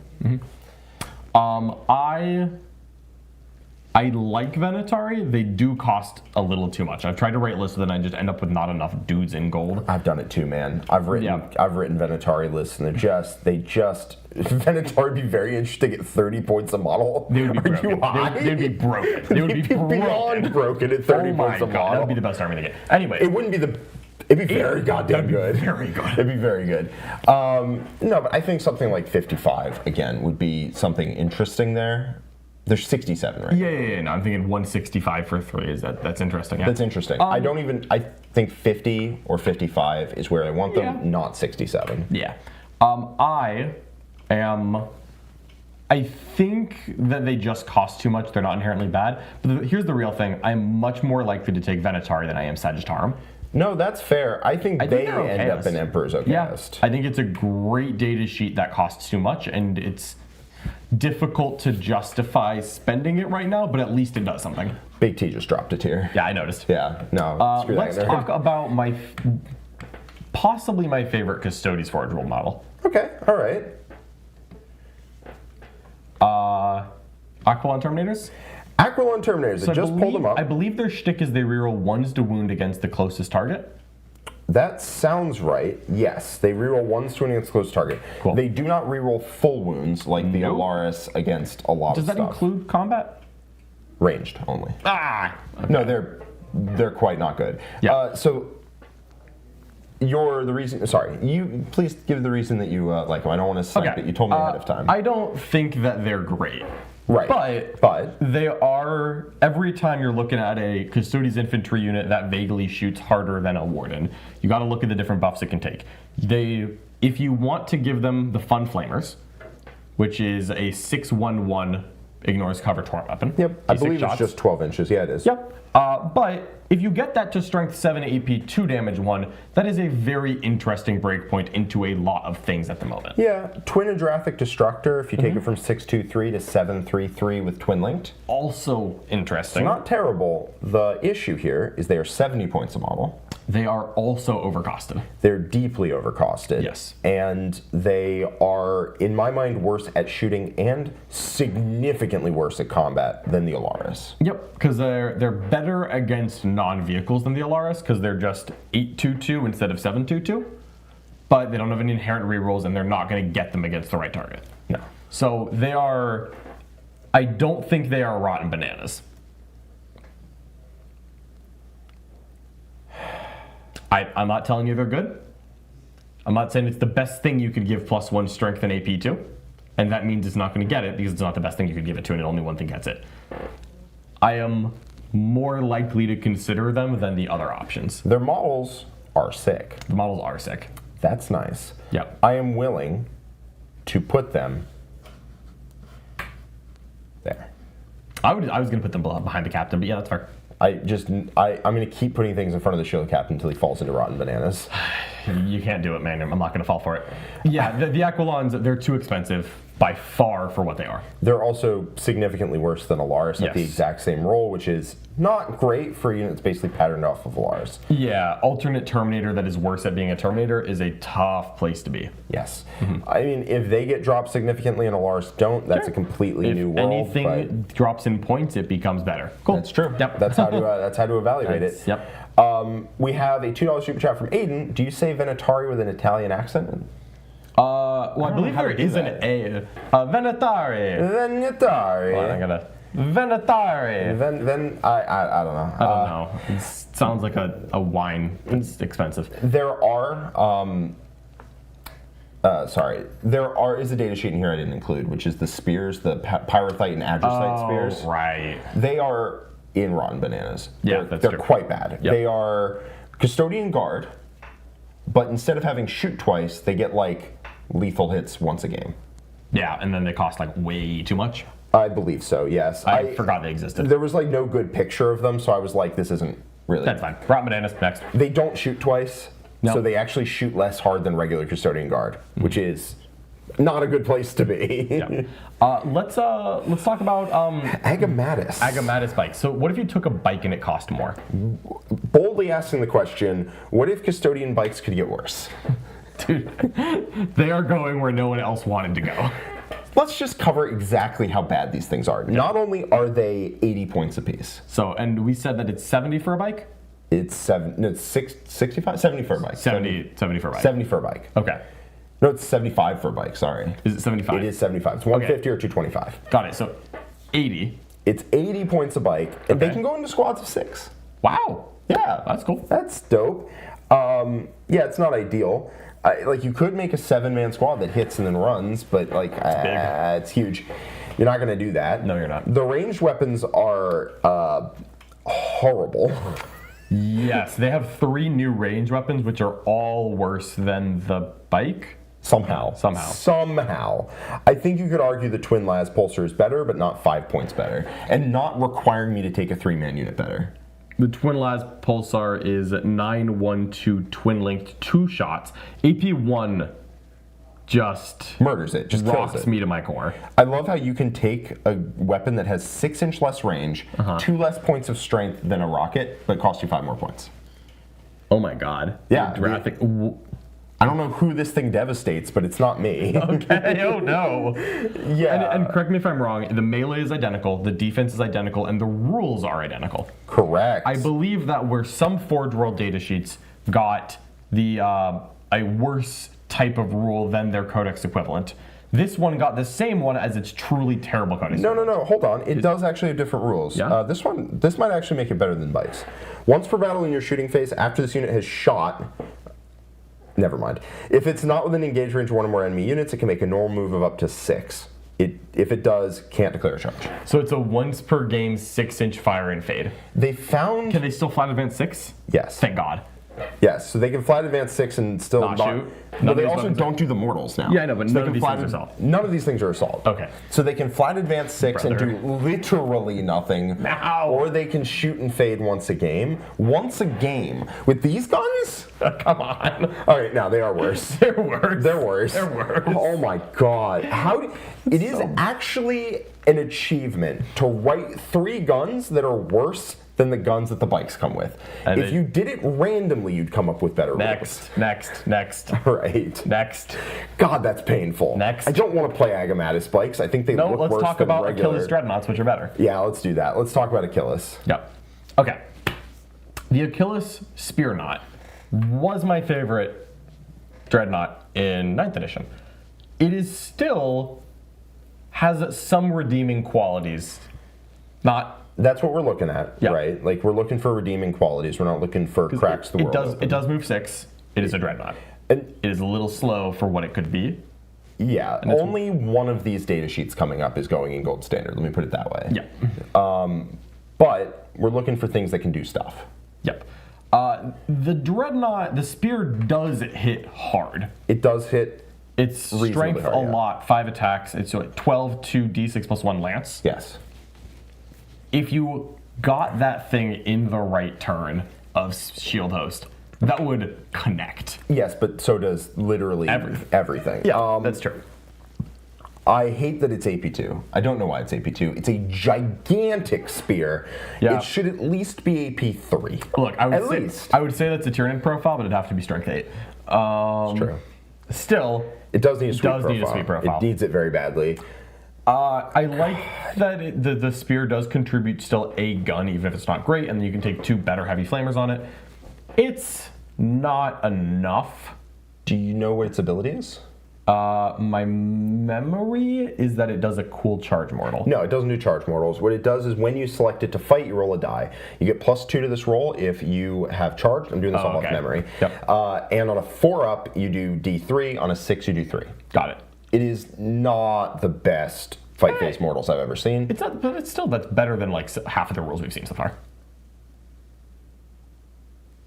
I like Venetari. They do cost a little too much. I've tried to write lists and then I just end up with not enough dudes in gold. I've done it too, man. I've written Venetari lists, and Venetari would be very interesting at 30 points a model. They would be broken. You high? They'd be broken. They would be beyond broken at 30 points a model. That would be the best army in the game. Anyway. It wouldn't be the... It'd be very goddamn good. Very good. It'd be very good. No, but I think something like 55, again, would be something interesting there. There's 67, right? Yeah. No, I'm thinking 165 for 3. That's interesting. Yeah. That's interesting. I think 50 or 55 is where I want them, not 67. Yeah. I think that they just cost too much. They're not inherently bad. But here's the real thing. I'm much more likely to take Venetari than I am Sagitarum. No, that's fair. I think they end up in Emperor's Okayist. Yeah, I think it's a great data sheet that costs too much, and it's difficult to justify spending it right now, but at least it does something. Big T just dropped a tier. Yeah, I noticed. Yeah, no, screw that. Let's talk about possibly my favorite Custodes Forge World model. Okay, all right. Aquilon Terminators? Aquilon Terminators, So I just pulled them up. I believe their shtick is they reroll 1s to wound against the closest target. That sounds right. Yes, they reroll 1s to wound against close target. Cool. They do not reroll full wounds like the Allarus against a lot Does of that stuff. include combat? Ranged only. Okay. No, they're quite not good. Yeah. So you're the reason. Sorry, you please give the reason that you like them. I don't want to cite it. You told me ahead of time. I don't think that they're great. Right. But they are, every time you're looking at a Custodes infantry unit that vaguely shoots harder than a Warden, you got to look at the different buffs it can take. If you want to give them the Fun Flamers, which is a 6/1/1 ignores cover torrent weapon. Yep. I believe it's just 12 inches. Yeah, it is. Yep. But if you get that to strength 7 AP 2 damage 1, that is a very interesting breakpoint into a lot of things at the moment. Yeah, Twin Adrathic Destructor, if you take it from 6/2/3 to 7/3/3 with Twin Linked. Also interesting. Not terrible. The issue here is they are 70 points a model. They are also overcosted. They're deeply overcosted. Yes. And they are, in my mind, worse at shooting and significantly worse at combat than the Allarus. Yep, because they're better against non-vehicles than the Allarus, because they're just 8/2/2 instead of 7/2/2. But they don't have any inherent rerolls, and they're not going to get them against the right target. No. So they are... I don't think they are rotten bananas. I'm not telling you they're good. I'm not saying it's the best thing you could give +1 strength and AP to. And that means it's not going to get it because it's not the best thing you could give it to and only one thing gets it. I am more likely to consider them than the other options. Their models are sick. The models are sick. That's nice. Yep. I am willing to put them there. I was going to put them behind the captain, but yeah, that's fair. I'm going to keep putting things in front of the shield captain until he falls into rotten bananas. You can't do it, man. I'm not going to fall for it. Yeah, the Aquilons, they're too expensive by far for what they are. They're also significantly worse than Allarus at the exact same role, which is not great for a unit that's basically patterned off of Allarus. Yeah, alternate Terminator that is worse at being a Terminator is a tough place to be. Yes. I mean, if they get dropped significantly and Allarus don't, that's a completely new world. If anything drops in points, it becomes better. Cool. That's true. Yep. That's how to evaluate it. Yep. We have a $2 super chat from Aiden. Do you say Venetari with an Italian accent? Well, I believe there is an A. Venetari. Venetari. Hold on, I gotta... Venetari. I don't know. I don't know. It sounds like a wine. It's expensive. There is a data sheet in here I didn't include, which is the spears, the Pyrothite and Adrosite spears. Right. They are in rotten bananas. Yeah, they're true. quite bad. Yep. They are Custodian Guard, but instead of having shoot twice, they get like lethal hits once a game. Yeah, and then they cost like way too much. I believe so, yes. I forgot they existed. There was like no good picture of them, so I was like, this isn't really... That's fine. Rotten bananas, next. They don't shoot twice, so they actually shoot less hard than regular Custodian Guard, which is not a good place to be. Yeah. Let's talk about Agamatus. Agamatus Bike. So what if you took a bike and it cost more? Boldly asking the question, what if Custodian bikes could get worse? Dude, they are going where no one else wanted to go. let's just cover exactly how bad these things are. Not only are they 80 points apiece. So, and we said that it's 70 for a bike? It's 65? 70 for a bike. 70 for a bike. 70 for a bike. Okay. No, it's 75 for a bike, sorry. Is it 75? It is 75. It's 150 or 225. Got it. So 80. It's 80 points a bike, and they Okay. can go into squads of 6. Wow. Yeah. That's cool. That's dope. Yeah, it's not ideal. Like, you could make a 7-man squad that hits and then runs, but, like, it's huge. You're not going to do that. No, you're not. The ranged weapons are horrible. Yes, they have 3 new range weapons, which are all worse than the bike. Somehow. I think you could argue the Twin Las Pulsar is better, but not 5 points better. And not requiring me to take a 3-man unit better. The Twin Las Pulsar is 912 twin linked 2 shots. AP1 just Murders it, just kills rocks it. me to my core. I love how you can take a weapon that has 6-inch less range, 2 less points of strength than a rocket, but costs you 5 more points. Oh my god. Yeah, Graphic. I don't know who this thing devastates, but it's not me. Okay, oh no. Yeah. And correct me if I'm wrong, the melee is identical, the defense is identical, and the rules are identical. Correct. I believe that where some Forge World datasheets got the a worse type of rule than their codex equivalent, this one got the same one as its truly terrible codex. No, hold on. It does actually have different rules. Yeah? This might actually make it better than Bike's. Once per battle in your shooting phase, after this unit has shot, never mind. If it's not within engage range of 1 or more enemy units, it can make a normal move of up to 6. If it does, can't declare a charge. So it's a once per game 6-inch fire and fade. They found... Can they still fly advance 6? Yes. Thank God. Yes, so they can fly to advance 6 and still Not shoot? But None of they these also weapons don't do the mortals now. Yeah, I know, but So none they of can these fly things are to- assault. None of these things are assault. Okay. So they can fly to advance 6 and do literally nothing. Ow. Or they can shoot and fade once a game. Once a game. With these guns? Come on. All right, now they are worse. They're worse. They're worse. They're worse. Oh my god. It is actually an achievement to write 3 guns that are worse than the guns that the bikes come with. And if you did it randomly, you'd come up with better rules. Next. Right. Next. God, that's painful. Next. I don't want to play Agamatus Bikes. I think they No, look let's worse talk than about regular. Achilles Dreadnoughts, which are better. Yeah, let's do that. Let's talk about Achilles. Yep. Okay. The Achilles Spear Knot was my favorite Dreadnought in 9th edition. It is still has some redeeming qualities. That's what we're looking at, Yeah. right? Like, we're looking for redeeming qualities. We're not looking for cracks the world open. It does move 6. It is a Dreadnought. And It is a little slow for what it could be. yeah, only one of these data sheets coming up is going in gold standard. Let me put it that way. Yeah. But we're looking for things that can do stuff. Yep. The Dreadnought, the Spear does hit hard. It does hit. It's Reasonably strength hard, a yeah. lot, 5 attacks. It's 12 to D6 plus 1 lance. Yes. If you got that thing in the right turn of Shield Host, that would connect. Yes, but so does literally everything. Yeah, that's true. I hate that it's AP2. I don't know why it's AP2. It's a gigantic spear. Yeah. It should at least be AP3. Look, I would say that's a Tyranid profile, but it'd have to be strength 8. It's true. Still, It does need a sweep does profile. need a sweep profile. It needs it very badly. I like that the spear does contribute still a gun, even if it's not great, and then you can take 2 better heavy flamers on it. It's not enough. Do you know what its ability is? My memory is that it does a cool charge mortal. No, it doesn't do charge mortals. What it does is when you select it to fight, you roll a die. You get +2 to this roll if you have charged. I'm doing this all off memory. Yep. And on a 4-up, you do D3. On a 6, you do 3. Got it. It is not the best fight phase mortals I've ever seen. It's not, but it's still that's better than like half of the rules we've seen so far.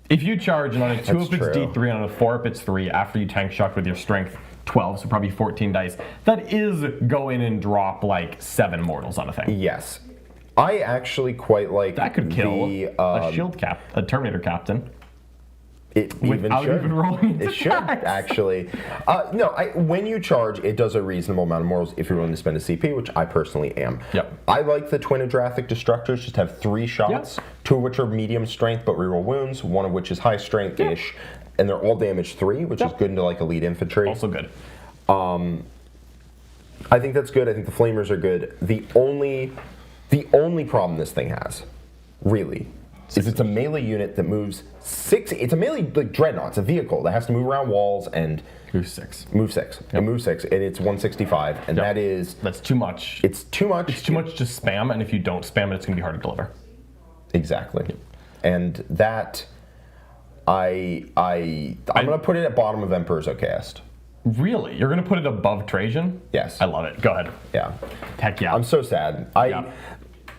If you charge and on a 2-up it's true. D3 and on a 4-up it's 3 after you tank shock with your strength 12, so probably 14 dice, that is go in and drop like 7 mortals on a thing. Yes. I actually quite like That could kill the, a Terminator captain. It even Without should. even rolling its It should, attacks. actually. When you charge, it does a reasonable amount of mortals if you're willing to spend a CP, which I personally am. Yep. I like the Twin Adrathic Destructors, just have 3 shots, Yep. 2 of which are medium strength but reroll wounds, 1 of which is high strength-ish, and they're all damage 3, which is good into like elite infantry. Also good. I think that's good. I think the flamers are good. The only problem this thing has, really, is it's a melee unit that moves 6. It's a melee like dreadnought. It's a vehicle that has to move around walls and Move 6. Move 6. Yep. And move 6, and it's 165, and Yep. that's too much. It's too much. It's too much to spam, and if you don't spam it, it's gonna be hard to deliver. Exactly. Yep. And that I'm gonna put it at bottom of Emperor's Okayest. Really? You're gonna put it above Trajann? Yes. I love it. Go ahead. Yeah. Heck yeah. I'm so sad.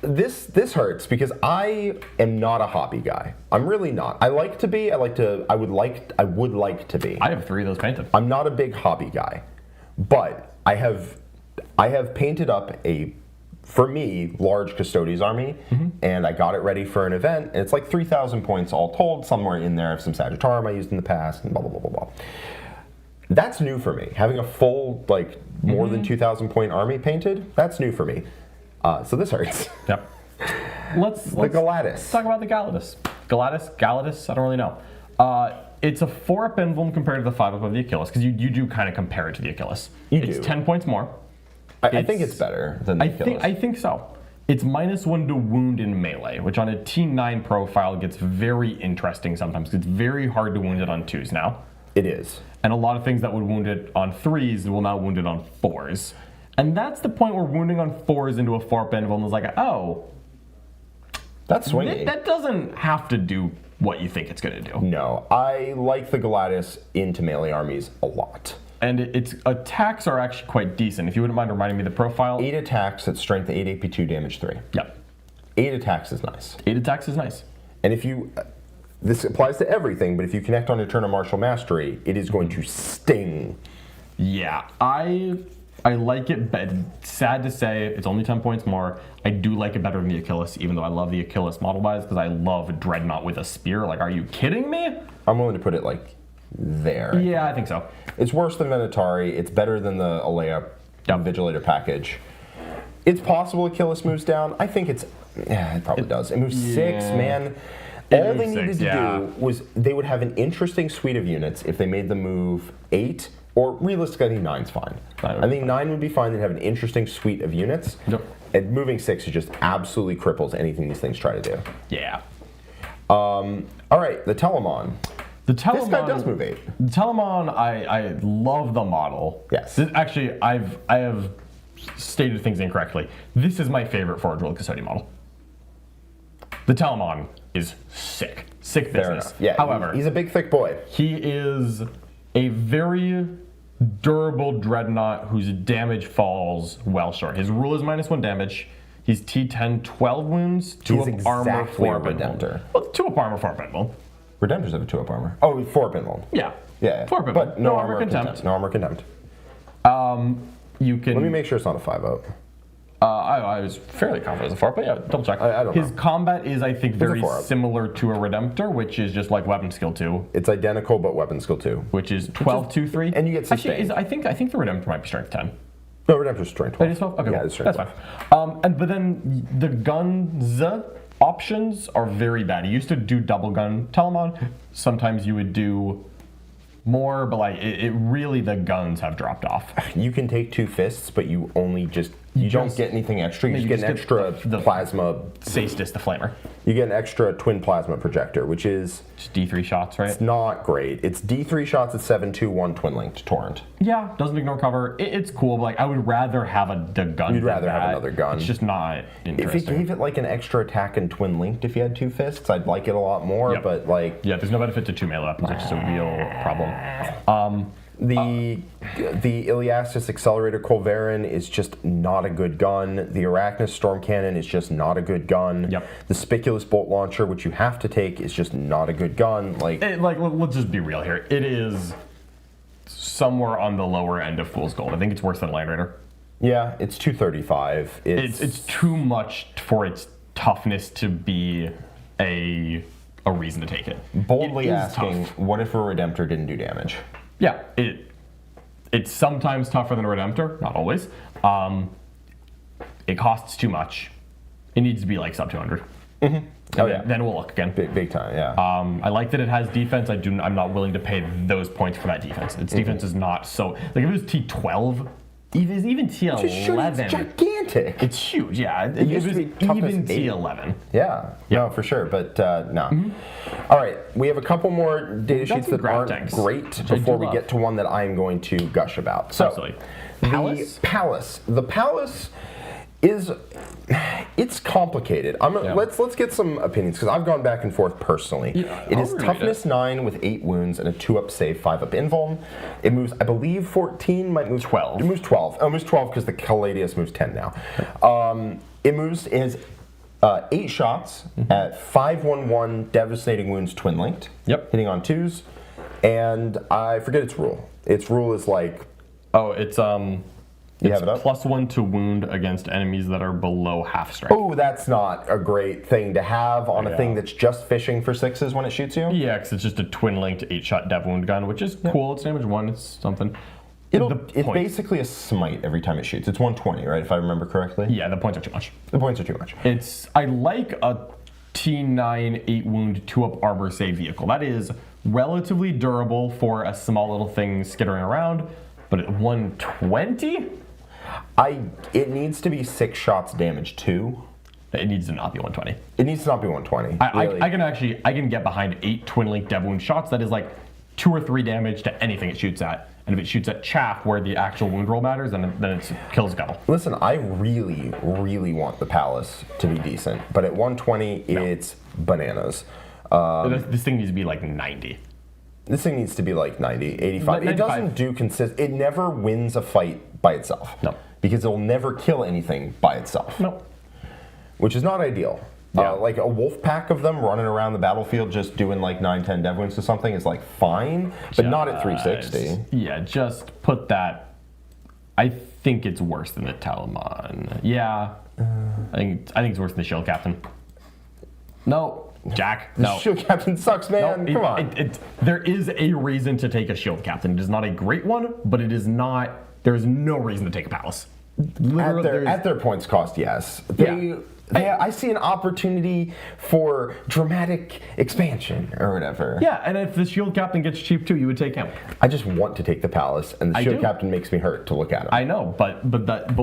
This hurts because I am not a hobby guy. I'm really not. I like to be. I would like to be. I have 3 of those painted. I'm not a big hobby guy, but I have painted up a, for me, large Custodes army, and I got it ready for an event, and it's like 3,000 points all told, somewhere in there. I have some Sagitarum I used in the past, and blah, blah, blah, blah, blah. That's new for me. Having a full, like, more than 2,000 point army painted, that's new for me. So this hurts. Yep. Let's Galatus. talk about the Galatus. Galatus, I don't really know. It's a 4-up emblem compared to the 5-up of the Achilus, because you do kind of compare it to the Achilus. It's 10 points more. I think it's better than the Achilus. I think so. It's -1 to wound in melee, which on a T9 profile gets very interesting sometimes, because it's very hard to wound it on 2s now. It is. And a lot of things that would wound it on 3s will now wound it on 4s. And that's the point where wounding on 4s into a 4-up emblem is like, oh, that's swingy. That doesn't have to do what you think it's going to do. No, I like the Galatus into melee armies a lot. And its attacks are actually quite decent. If you wouldn't mind reminding me the profile. 8 attacks at strength 8, AP2, damage 3. Yep. 8 attacks is nice. 8 attacks is nice. And if you, this applies to everything, but if you connect on your turn of martial mastery, it is going to sting. Yeah, I like it, but sad to say, it's only 10 points more. I do like it better than the Achilles, even though I love the Achilles model-wise, because I love Dreadnought with a spear. Like, are you kidding me? I'm willing to put it, like, there. Yeah, I think so. It's worse than Venetari. It's better than the Aleya Vigilator package. It's possible Achilles moves down. I think it probably does. It moves 6, man. All they needed to do was, they would have an interesting suite of units if they made them move 8, or realistically, I think 9's fine. I think 9 would be fine. They'd have an interesting suite of units. Yep. And moving 6 is just absolutely cripples anything these things try to do. Yeah. All right, the Telemon. The Telemon. This guy does move 8. The Telemon, I love the model. Yes. Actually, I have stated things incorrectly. This is my favorite Forge World Custodian model. The Telemon is sick. Sick business. Yeah, however, he's a big, thick boy. He is a very durable dreadnought whose damage falls well short. His rule is -1 damage. He's T10, 12 wounds, 2 up armor, 4 up emblem. Well, 2 up armor, 4 up emblem. Redemptors have a 2 up armor. Oh, 4 up emblem. Yeah. Yeah. 4 up emblem. But no armor contempt. No armor contempt. You can. Let me make sure it's not a 5-up. I was fairly confident it's a 4-up, but yeah, double check. I don't know. His combat is, I think, very 4-up. similar to a Redemptor, which is just like weapon skill 2. It's identical, but weapon skill 2. Which is 12, 2, 3. And you get sustained. Actually, I think the Redemptor might be strength 10. No, Redemptor's strength 12. It is 12? Okay, yeah, well, it's strength that's 12. fine. But then the guns options are very bad. You used to do double gun Telemon. Sometimes you would do more, but like it really, the guns have dropped off. You can take 2 fists, but you only you don't get anything extra. You just get an extra the plasma. Sastus, the flamer. You get an extra twin plasma projector, which is Just D3 shots, right? it's not great. It's D3 shots at 7-2-1 twin linked torrent. Yeah, doesn't ignore cover. It's cool, but like I would rather have the gun. You'd rather than have that. another gun. It's just not If interesting. it gave it like an extra attack and twin linked, if you had 2 fists, I'd like it a lot more. Yep. But like Yeah, there's no benefit to 2 melee weapons, which is a real problem. the Iliastus Accelerator Colverin is just not a good gun. The Arachnus Storm Cannon is just not a good gun. Yep. The Spiculous Bolt Launcher, which you have to take, is just not a good gun. Let's just be real here. It is somewhere on the lower end of Fool's Gold. I think it's worse than Land Raider. Yeah, it's 235. It's too much for its toughness to be a reason to take it. Boldly It is asking, tough. what if a Redemptor didn't do damage? Yeah, it's sometimes tougher than a Redemptor, not always. It costs too much. It needs to be like sub 200. Mm-hmm. Oh yeah. Then we'll look again. Big time, yeah. I like that it has defense. I'm not willing to pay those points for that defense. Its defense is not so. Like if it was T12, Even Just shoot, it's T11. gigantic. It's huge, yeah. It used was to be toughness even 8. T11. Yeah, no, for sure, but no. All right, we have a couple more data sheets some that aren't Grav-tanks, great which I before do we love. get to one that I'm going to gush about. So, Absolutely. The Pallas is, it's complicated. Let's get some opinions, because I've gone back and forth personally. Yeah, it is I'll read toughness 9 with 8 wounds and a 2-up save, 5-up invuln. It moves, I believe, 14, might move 12. It moves 12. Oh, it moves 12 because the Caladius moves 10 now. It moves is 8 shots at 5/1/1 devastating wounds twin linked. Yep. Hitting on 2s. And I forget its rule. Its rule is like, Oh, it's you have it up? +1 to wound against enemies that are below half strength. oh, that's not a great thing to have on a Yeah. thing that's just fishing for 6s when it shoots you. Yeah, because it's just a twin-linked 8-shot dev wound gun, which is cool. It's damage 1. It's something. It's basically a smite every time it shoots. It's 120, right, if I remember correctly? Yeah, the points are too much. The points are too much. I like a T9 8 wound 2-up armor save vehicle. That is relatively durable for a small little thing skittering around, but at 120? It needs to be 6 shots damage 2. It needs to not be 120. It needs to not be 120. Really. I can get behind 8 twin link dev wound shots. That is like 2 or 3 damage to anything it shoots at. And if it shoots at chaff where the actual wound roll matters, then it kills Guttle. Listen, I really, really want the Pallas to be decent, but at 120, it's bananas. This thing needs to be like 90. This thing needs to be like 90, 85. 95. It doesn't do it never wins a fight by itself. No. Because it'll never kill anything by itself. No. Which is not ideal. Yeah. Like a wolf pack of them running around the battlefield just doing like 9-10 dev wounds to something is like fine, but not at 360. Yeah, just put that. I think it's worse than the Telemon. Yeah. I think it's worse than the Shield Captain. No. Jack, The no. Shield Captain sucks, man. Come on. There is a reason to take a Shield Captain. It is not a great one, but it is not. There is no reason to take a Pallas. Literally, At their points cost, yes. Yeah. I see an opportunity for dramatic expansion or whatever. Yeah, and if the Shield Captain gets cheap too, you would take him. I just want to take the Pallas, and the Shield do. Captain makes me hurt to look at him. I know, but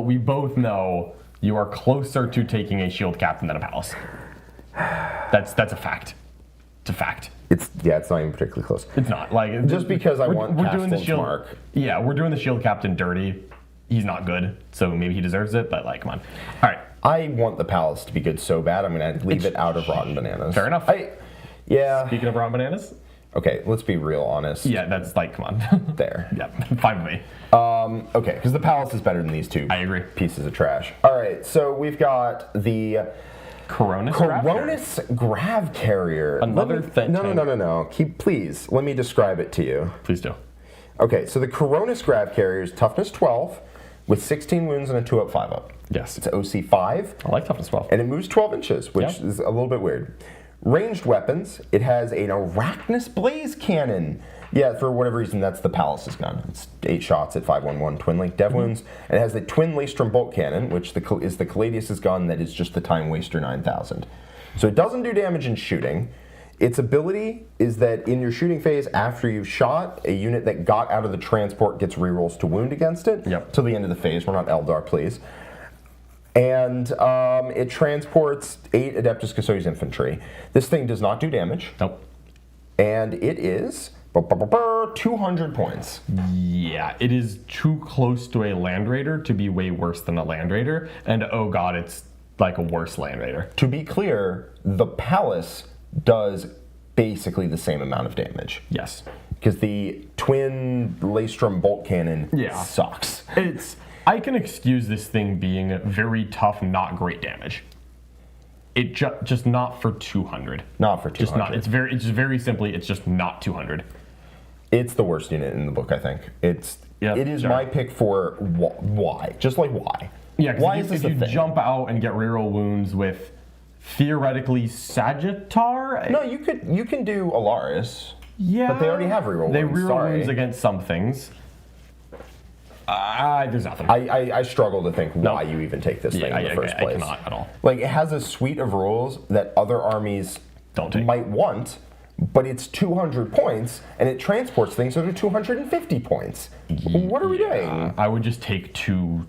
we both know you are closer to taking a Shield Captain than a Pallas. That's a fact. It's a fact. It's not even particularly close. It's not like Just because I want we're doing the Castellan's Shield. mark. Yeah, we're doing the Shield Captain dirty. He's not good, so maybe he deserves it. But like, come on. All right. I want the Pallas to be good so bad, I'm going to leave it out of Rotten Bananas. Fair enough. Yeah. Speaking of raw bananas. Okay, let's be real honest. Yeah, that's like, come on. There. Yeah, fine with me. Okay, because the Pallas is better than these two I agree. pieces of trash. All right, so we've got the Coronus Grav-carrier. Another thing. No. Please, let me describe it to you. Please do. Okay, so the Coronus Grav-carrier is toughness 12 with 16 wounds and a 2-up, 5-up. Yes. It's OC 5. I like toughness 12. And it moves 12 inches, which Yeah. is a little bit weird. Ranged weapons, it has an Arachnus Blaze Cannon. Yeah, for whatever reason, that's the Pallas's gun. It's 8 shots at 5/1/1 twin link dev wounds. And it has the twin Laestrum bolt cannon, which is the Caladius' gun that is just the Time Waster 9000. So it doesn't do damage in shooting. Its ability is that in your shooting phase, after you've shot, a unit that got out of the transport gets rerolls to wound against it. Yep. Till the end of the phase. We're not Eldar, please. And it transports 8 Adeptus Custodian infantry. This thing does not do damage. Nope. And it is 200 points. Yeah, it is too close to a Land Raider to be way worse than a Land Raider. And oh god, it's like a worse Land Raider. To be clear, the Pallas does basically the same amount of damage. Yes. Because the twin Laestrum bolt cannon Yeah. sucks. I can excuse this thing being very tough, not great damage. It just not for 200. Not for 200. Just not. It's very simply, it's just not 200. It's the worst unit in the book, I think. It is sure. my pick for why. Just like why. Yeah, why because is this if a you thing? jump out and get reroll wounds with theoretically Sagitarum, No, you can do Allarus. yeah, But they already have reroll They wounds, reroll sorry. wounds against some things. There's nothing. I struggle to think why you even take this thing in the first place. I cannot at all. Like, it has a suite of rules that other armies Don't take. might want, but it's 200 points, and it transports things that are 250 points. What are we doing? I would just take 2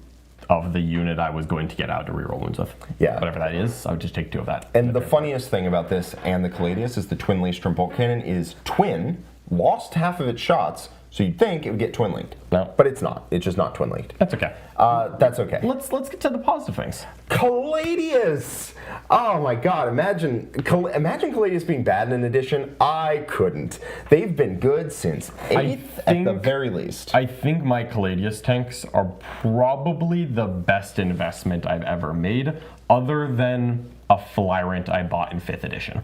of the unit I was going to get out to reroll wounds with. Yeah. Whatever that is, I would just take 2 of that. And the funniest thing about this and the Caladius is the twin lace bolt cannon is twin, lost half of its shots, so you'd think it would get twin linked. No. But it's not. It's just not twin linked. That's okay. That's okay. Let's get to the positive things. Caladius! Oh my god, imagine Caladius being bad in an edition. I couldn't. They've been good since 8th at the very least. I think my Caladius tanks are probably the best investment I've ever made, other than a Flyrant I bought in 5th edition.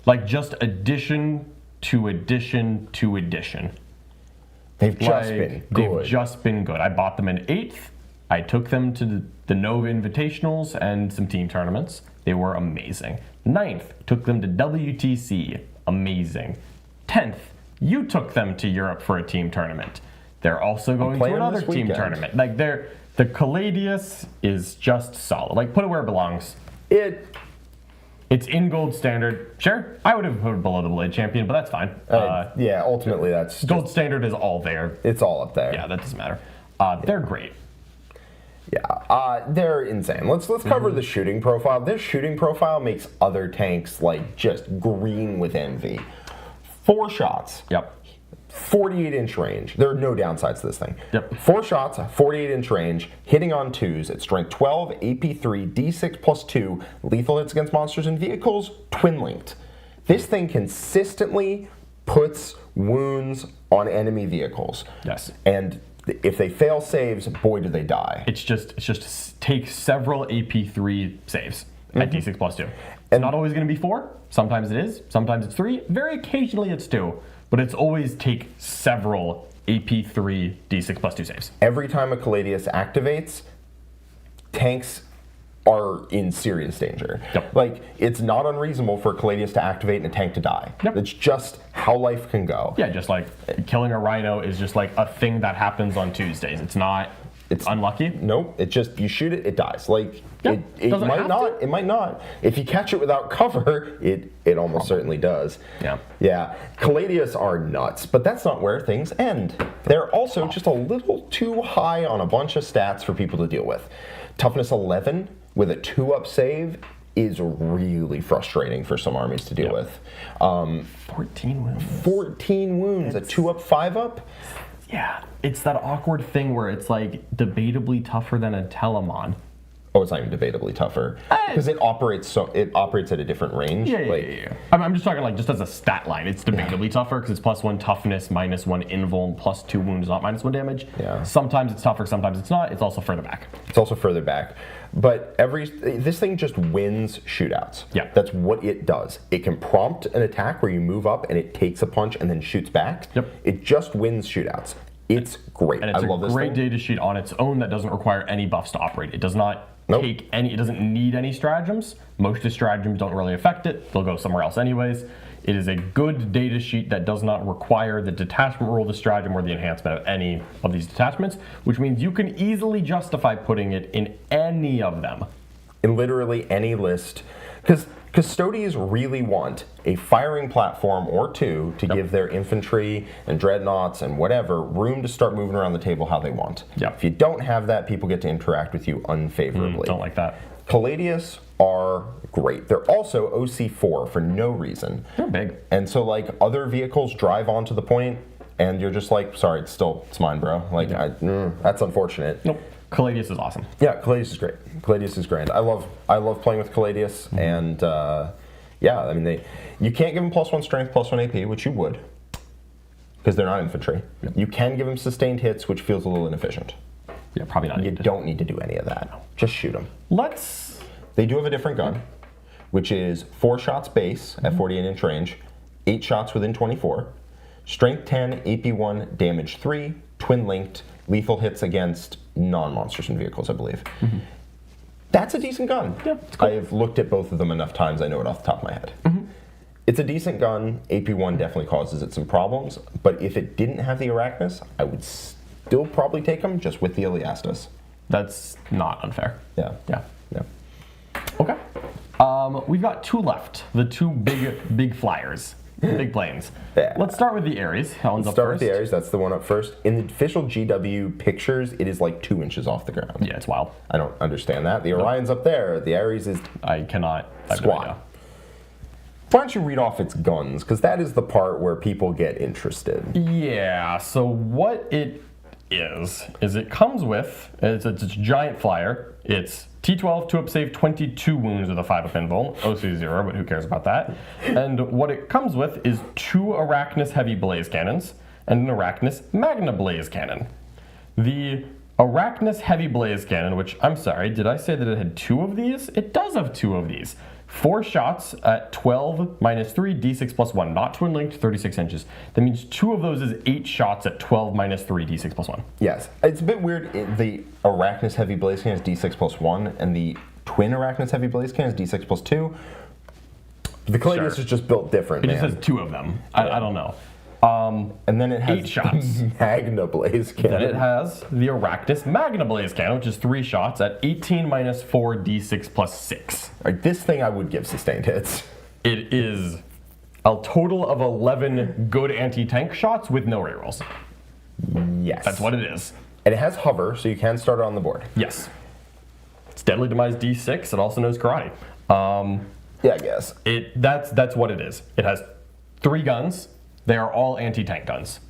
Like, just edition to edition to edition. They've just been good. They've just been good. I bought them in 8th. I took them to the Nova Invitationals and some team tournaments. They were amazing. 9th, took them to WTC. Amazing. 10th, you took them to Europe for a team tournament. They're also going to another team tournament. Like, the Caladius is just solid. Like, put it where it belongs. It's in gold standard. Sure, I would have put it below the Blade Champion, but that's fine. Yeah, ultimately that's gold standard is all there. It's all up there. Yeah, that doesn't matter. They're great. Yeah, they're insane. Let's cover the shooting profile. This shooting profile makes other tanks like just green with envy. 4 shots. Yep. 48-inch range. There are no downsides to this thing. Yep. 4 shots, 48-inch range, hitting on 2s. It's strength 12, AP 3, D6 plus 2, lethal hits against monsters and vehicles, twin linked. This thing consistently puts wounds on enemy vehicles. Yes. And if they fail saves, boy, do they die. It's just take several AP3 saves at D6 plus 2. It's not always going to be 4. Sometimes it is. Sometimes it's 3. Very occasionally it's 2. But it's always take several AP3 D6 plus 2 saves. Every time a Caladius activates, tanks are in serious danger. Yep. Like, it's not unreasonable for a Caladius to activate and a tank to die. Yep. It's just how life can go. Yeah, just like killing a Rhino is just like a thing that happens on Tuesdays. It's not unlucky. Nope. It just, you shoot it, it dies. Like, Yeah, it might not. It might not. If you catch it without cover, it almost certainly does. Yeah. Yeah. Caladius are nuts, but that's not where things end. They're also just a little too high on a bunch of stats for people to deal with. Toughness 11 with a 2-up save is really frustrating for some armies to deal with. 14 wounds. 14 wounds, a 2-up, 5-up? Yeah, it's that awkward thing where it's like debatably tougher than a Telemon. Oh, it's not even debatably tougher because it operates at a different range. Yeah. I'm just talking like just as a stat line. It's debatably tougher because it's +1 toughness, -1 invuln, +2 wounds, not -1 damage. Yeah. Sometimes it's tougher, sometimes it's not. It's also further back. It's also further back. But this thing just wins shootouts. Yeah. That's what it does. It can prompt an attack where you move up and it takes a punch and then shoots back. Yep. It just wins shootouts. It's great. And it's I love a this great thing. data sheet on its own that doesn't require any buffs to operate. It does not Nope. take any, it doesn't need any stratagems. Most of the stratagems don't really affect it. They'll go somewhere else anyways. It is a good data sheet that does not require the detachment rule, the stratagem, or the enhancement of any of these detachments, which means you can easily justify putting it in any of them. In literally any list. Because Custodians really want a firing platform or 2 to give their infantry and dreadnoughts and whatever room to start moving around the table how they want. Yep. If you don't have that, people get to interact with you unfavorably. Don't like that. Caladius are great. They're also OC4 for no reason. They're big. And so, like, other vehicles drive onto the point, and you're just like, sorry, it's mine, bro. Like, that's unfortunate. Nope. Caladius is awesome. Yeah, Caladius is great. Caladius is grand. I love playing with Caladius, and yeah, I mean you can't give them +1 strength, +1 AP, which you would, because they're not infantry. Yep. You can give them sustained hits, which feels a little inefficient. Yeah, probably not. You don't need to do any of that. Just shoot them. They do have a different gun, which is 4 shots base at 48-inch range, 8 shots within 24, strength 10, AP 1, damage 3, twin linked, lethal hits against non-monsters and vehicles, I believe. That's a decent gun. Yeah, it's cool. I've looked at both of them enough times, I know it off the top of my head. It's a decent gun. AP1 definitely causes it some problems, but if it didn't have the Arachnus, I would still probably take them just with the Iliastus. That's not unfair. Yeah. Okay. We've got 2 left. The 2 big flyers. Big planes. Yeah. Let's start with the Ares. That one's up Start first. with the Ares, that's the one up first. In the official GW pictures, it is like 2 inches off the ground. Yeah, it's wild. I don't understand that. The Orion's up there, the Ares is I cannot. I have no squat. idea. Why don't you read off its guns? Because that is the part where people get interested. Yeah, so what it is it comes with, it's a giant flyer. It's T12, 2 up save, 22 wounds with a 5 up invul. OC 0, but who cares about that? And what it comes with is 2 Arachnus heavy blaze cannons and an Arachnus magna blaze cannon. The Arachnus heavy blaze cannon, which, I'm sorry, did I say that it had 2 of these? It does have 2 of these. 4 shots at 12 minus 3, d6 plus 1, not twin linked, 36 inches. That means 2 of those is 8 shots at 12 minus 3, d6 plus 1. Yes, it's a bit weird. The Arachnus heavy blaze cannon is d6 plus 1, and the twin Arachnus heavy blaze cannon is d6 plus 2. The Caladius is just built different, It man. just has 2 of them. I don't know. And then it has 8 shots. the Magna blaze cannon. Then it has the Arachnus magna blaze cannon, which is 3 shots at 18 minus 4, d6 plus 6. All right, this thing I would give sustained hits. It is a total of 11 good anti-tank shots with no rerolls. Yes. That's what it is. And it has hover, so you can start it on the board. Yes. It's deadly demise d6. It also knows karate. Yeah, I guess. That's what it is. It has 3 guns. They are all anti-tank guns.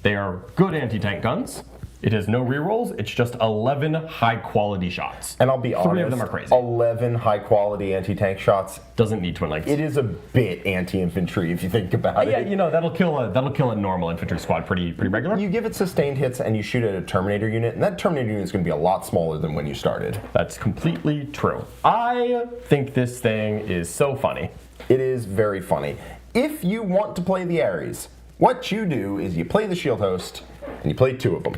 They are good anti-tank guns. It has no rerolls. It's just 11 high-quality shots. And I'll be honest, 3 of them are crazy. 11 high-quality anti-tank shots. Doesn't need twin links. It is a bit anti-infantry if you think about Yeah, it. you know, that'll kill a normal infantry squad pretty regular. You give it sustained hits and you shoot at a Terminator unit, and that Terminator unit is going to be a lot smaller than when you started. That's completely true. I think this thing is so funny. It is very funny. If you want to play the Ares, what you do is you play the Shield Host, and you play 2 of them.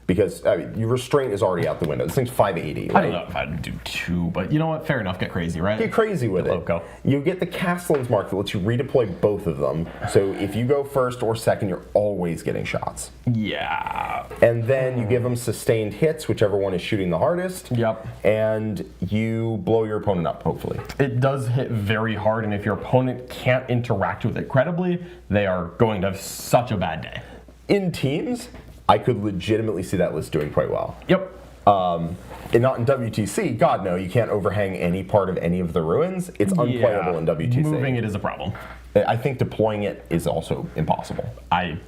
Because your restraint is already out the window. This thing's 580, right? I don't know if I'd do 2, but you know what? Fair enough. Get crazy, right? Get crazy with it. Loco. You get the Castellan's mark that lets you redeploy both of them. So if you go first or second, you're always getting shots. Yeah. And then you give them sustained hits, whichever one is shooting the hardest. Yep. And you blow your opponent up, hopefully. It does hit very hard, and if your opponent can't interact with it credibly, they are going to have such a bad day. In teams, I could legitimately see that list doing quite well. Yep. And not in WTC, God no, you can't overhang any part of any of the ruins. It's unplayable in WTC. Moving it is a problem. I think deploying it is also impossible. I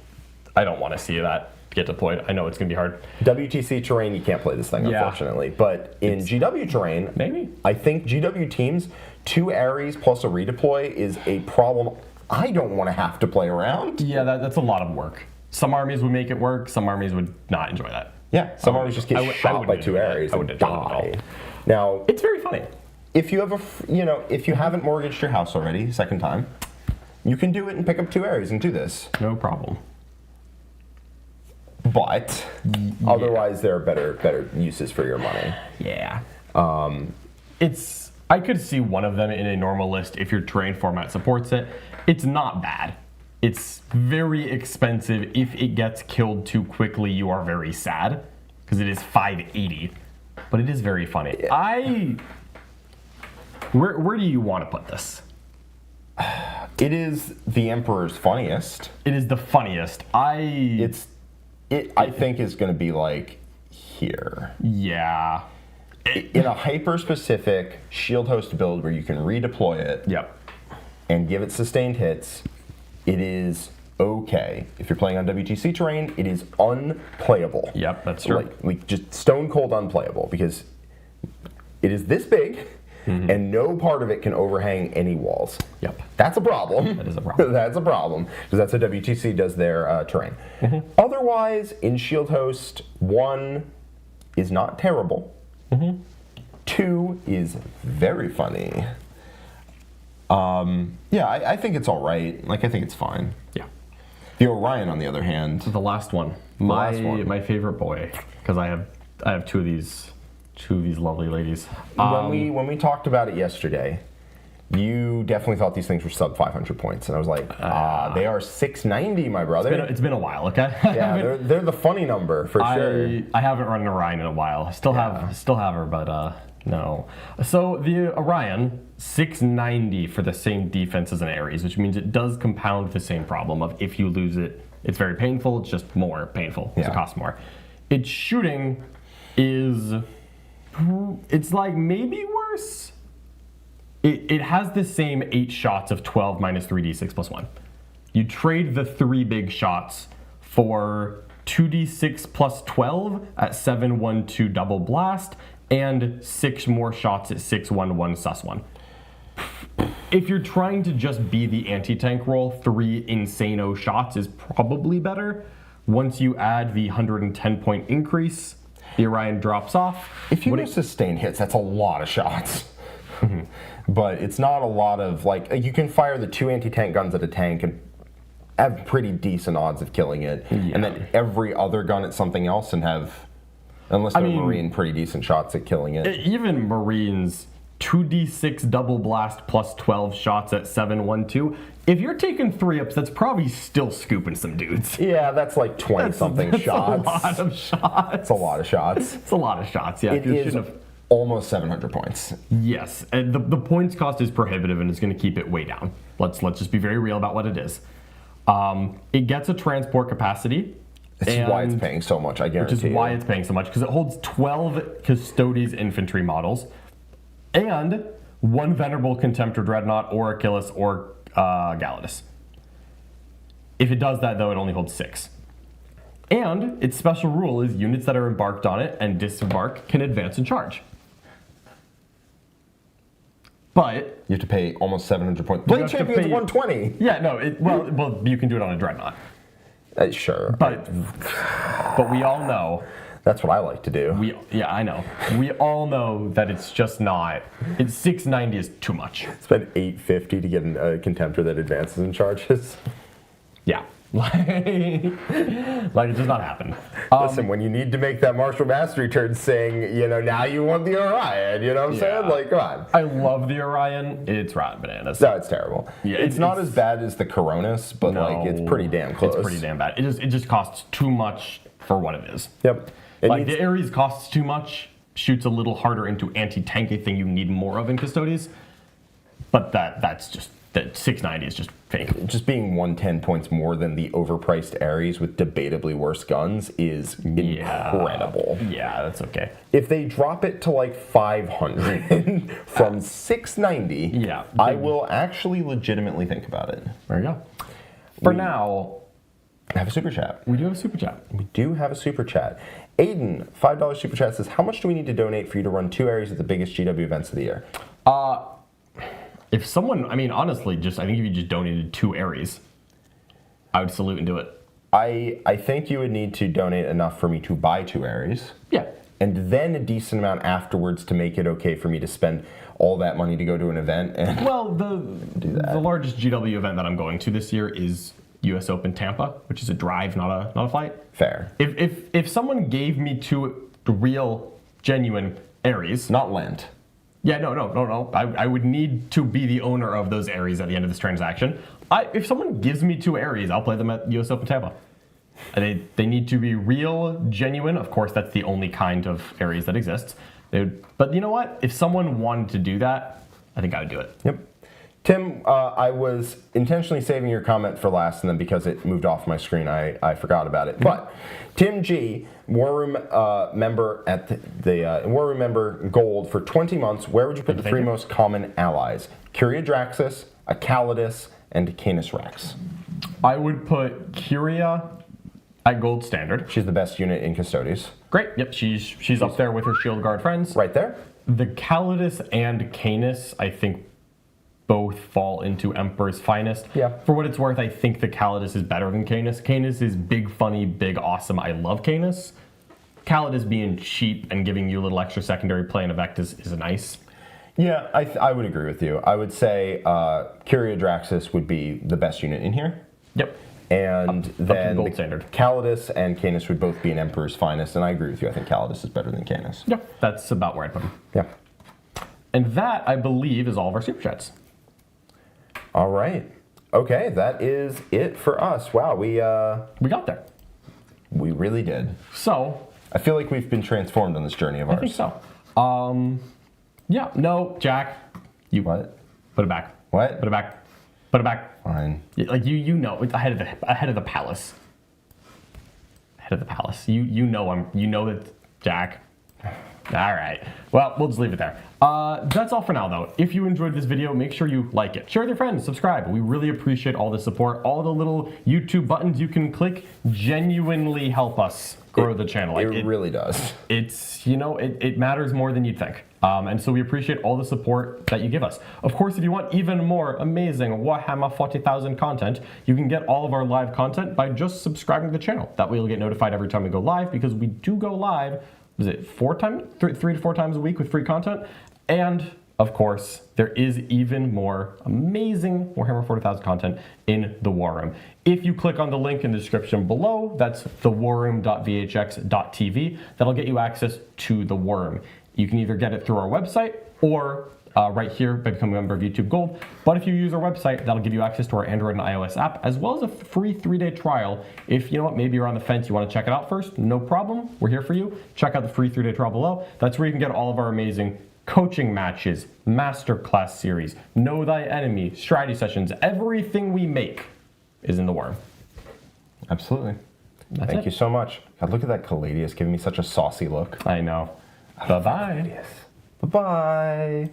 don't want to see that get deployed. I know it's going to be hard. WTC terrain, you can't play this thing, Yeah. unfortunately. But in GW terrain, Maybe. I think GW teams, 2 Ares plus a redeploy is a problem I don't want to have to play around. Yeah, that's a lot of work. Some armies would make it work. Some armies would not enjoy that. Yeah, some armies just get shot by 2 Ares and die. Now, It's very funny. if you have if you haven't mortgaged your house already, second time, you can do it and pick up 2 Ares and do this. No problem. But otherwise, there are better uses for your money. Yeah. I could see one of them in a normal list if your terrain format supports it. It's not bad. It's very expensive. If it gets killed too quickly, you are very sad because it is 580. But it is very funny. Yeah. Where do you want to put this? It is the Emperor's funniest. It is the funniest. I think is going to be like here. Yeah. In a hyper-specific shield host build where you can redeploy it Yep. and give it sustained hits, it is okay. If you're playing on WTC terrain, it is unplayable. Yep, that's true. Like just stone cold unplayable because it is this big and no part of it can overhang any walls. Yep. That's a problem. That is a problem. That's a problem because that's how WTC does their terrain. Otherwise, in shield host, 1 is not terrible. 2 is very funny. I think it's all right. Like, I think it's fine. Yeah. The Orion, on the other hand, The last one. last one. My favorite boy, because I have 2 of these lovely ladies. when we talked about it yesterday, you definitely thought these things were sub 500 points, and I was like, they are 690, my brother. It's been a while, okay? Yeah, they're the funny number for sure. I haven't run an Orion in a while. Still have her, but no. So the Orion 690 for the same defense as an Ares, which means it does compound the same problem of if you lose it, it's very painful, it's just more painful, so it costs more. Its shooting is, it's like maybe worse. It has the same 8 shots of 12 minus 3d6 plus 1. You trade the 3 big shots for 2d6 plus 12 at 712 double blast, and 6 more shots at 611 sus 1. If you're trying to just be the anti-tank roll, 3 insano shots is probably better. Once you add the 110-point increase, the Orion drops off. If you sustain hits, that's a lot of shots. But it's not a lot of, like, you can fire the 2 anti-tank guns at a tank and have pretty decent odds of killing it. Yeah. And then every other gun at something else and have, unless they're Marine, pretty decent shots at killing it. Even Marines, 2d6 double blast plus 12 shots at 712. If you're taking 3-ups, that's probably still scooping some dudes. Yeah, that's like 20-something shots. That's a lot of shots. It's a lot of shots. It's a lot of shots, yeah. It is almost 700 points. Yes, and the points cost is prohibitive and it's going to keep it way down. Let's just be very real about what it is. It gets a transport capacity. This is why it's paying so much, I guarantee. Which is why it's paying so much, because it holds 12 Custodes infantry models and 1 Venerable Contemptor Dreadnought or Achilus or Galatus. If it does that, though, it only holds 6. And its special rule is units that are embarked on it and disembark can advance and charge. But you have to pay almost 700 points. Blade Champion's 120. Yeah, no. Well, you can do it on a Dreadnought. Sure. But we all know. That's what I like to do. Yeah, I know. We all know that it's just not. It's 690 is too much. Spend $850 to get a Contemptor that advances and charges. Yeah. Like it does not happen. Listen, when you need to make that martial mastery turn saying, now you want the Orion, you know what I'm saying? Like, come on. I love the Orion. It's rotten bananas. No, it's terrible. Yeah, it's not as bad as the Coronus, but it's pretty damn close. It's pretty damn bad. It just costs too much for what it is. Yep. The Ares costs too much, shoots a little harder into anti-tank, a thing you need more of in Custodes. But that's just, that 690 is just fake. Just being 110 points more than the overpriced Ares with debatably worse guns is incredible. Yeah, that's okay. If they drop it to like 500 from 690, I will actually legitimately think about it. There you go. For now, have a super chat. We do have a super chat. We do have a super chat. Aiden, $5 super chat says, how much do we need to donate for you to run 2 Ares at the biggest GW events of the year? If someone, honestly, I think if you just donated 2 Ares, I would salute and do it. I think you would need to donate enough for me to buy 2 Ares. Yeah. And then a decent amount afterwards to make it okay for me to spend all that money to go to an event. And the largest GW event that I'm going to this year is US Open Tampa, which is a drive, not a flight. Fair. If someone gave me 2 real, genuine Ares. Not Lent. Yeah, no. I would need to be the owner of those Ares at the end of this transaction. If someone gives me 2 Ares, I'll play them at US Open Tampa. They need to be real, genuine. Of course, that's the only kind of Ares that exists. But you know what? If someone wanted to do that, I think I would do it. Yep. Tim, I was intentionally saving your comment for last, and then because it moved off my screen, I forgot about it. But Tim G, War Room member at the War Room member Gold for 20 months. Where would you put the 3 most common allies? Curia Draxus, a Caladius, and Canis Rex. I would put Curia at Gold Standard. She's the best unit in Custodes. Great. Yep, she's up there with her Shield Guard friends. Right there. The Caladius and Canis, I think, both fall into Emperor's Finest. Yeah. For what it's worth, I think the Caladius is better than Canis. Canis is big, funny, big, awesome. I love Canis. Caladius being cheap and giving you a little extra secondary play in Adeptus is nice. Yeah, I would agree with you. I would say Curia Draxus would be the best unit in here. Yep. And then Gold Standard. Caladius and Canis would both be an Emperor's Finest, and I agree with you. I think Caladius is better than Canis. Yeah, that's about where I'd put him. Yeah. And that, I believe, is all of our Super Chats. All right. Okay, that is it for us. Wow, we got there. We really did. So I feel like we've been transformed on this journey of ours. I think so. Yeah, no, Jack, You What? Put it back. What? Put it back. Put it back. Fine. Like you know, it's ahead of the palace. Ahead of the palace. You know that Jack. All right. Well, we'll just leave it there. That's all for now, though. If you enjoyed this video, make sure you like it. Share with your friends. Subscribe. We really appreciate all the support. All the little YouTube buttons you can click genuinely help us grow the channel. Like, It really does. It's, it matters more than you'd think. And so we appreciate all the support that you give us. Of course, if you want even more amazing Warhammer 40,000 content, you can get all of our live content by just subscribing to the channel. That way you'll get notified every time we go live, because we do go live, was it 3 to 4 times a week with free content? And of course, there is even more amazing Warhammer 40,000 content in the War Room. If you click on the link in the description below, that's thewarroom.vhx.tv, that'll get you access to the War Room. You can either get it through our website or right here by becoming a member of YouTube Gold. But if you use our website, that'll give you access to our Android and iOS app, as well as a free 3-day trial. If maybe you're on the fence, you want to check it out first, no problem. We're here for you. Check out the free 3-day trial below. That's where you can get all of our amazing coaching matches, masterclass series, know thy enemy, strategy sessions. Everything we make is in the War Room. Absolutely. Thank you so much. God, look at that Caladius giving me such a saucy look. I know. Bye-bye. Bye-bye.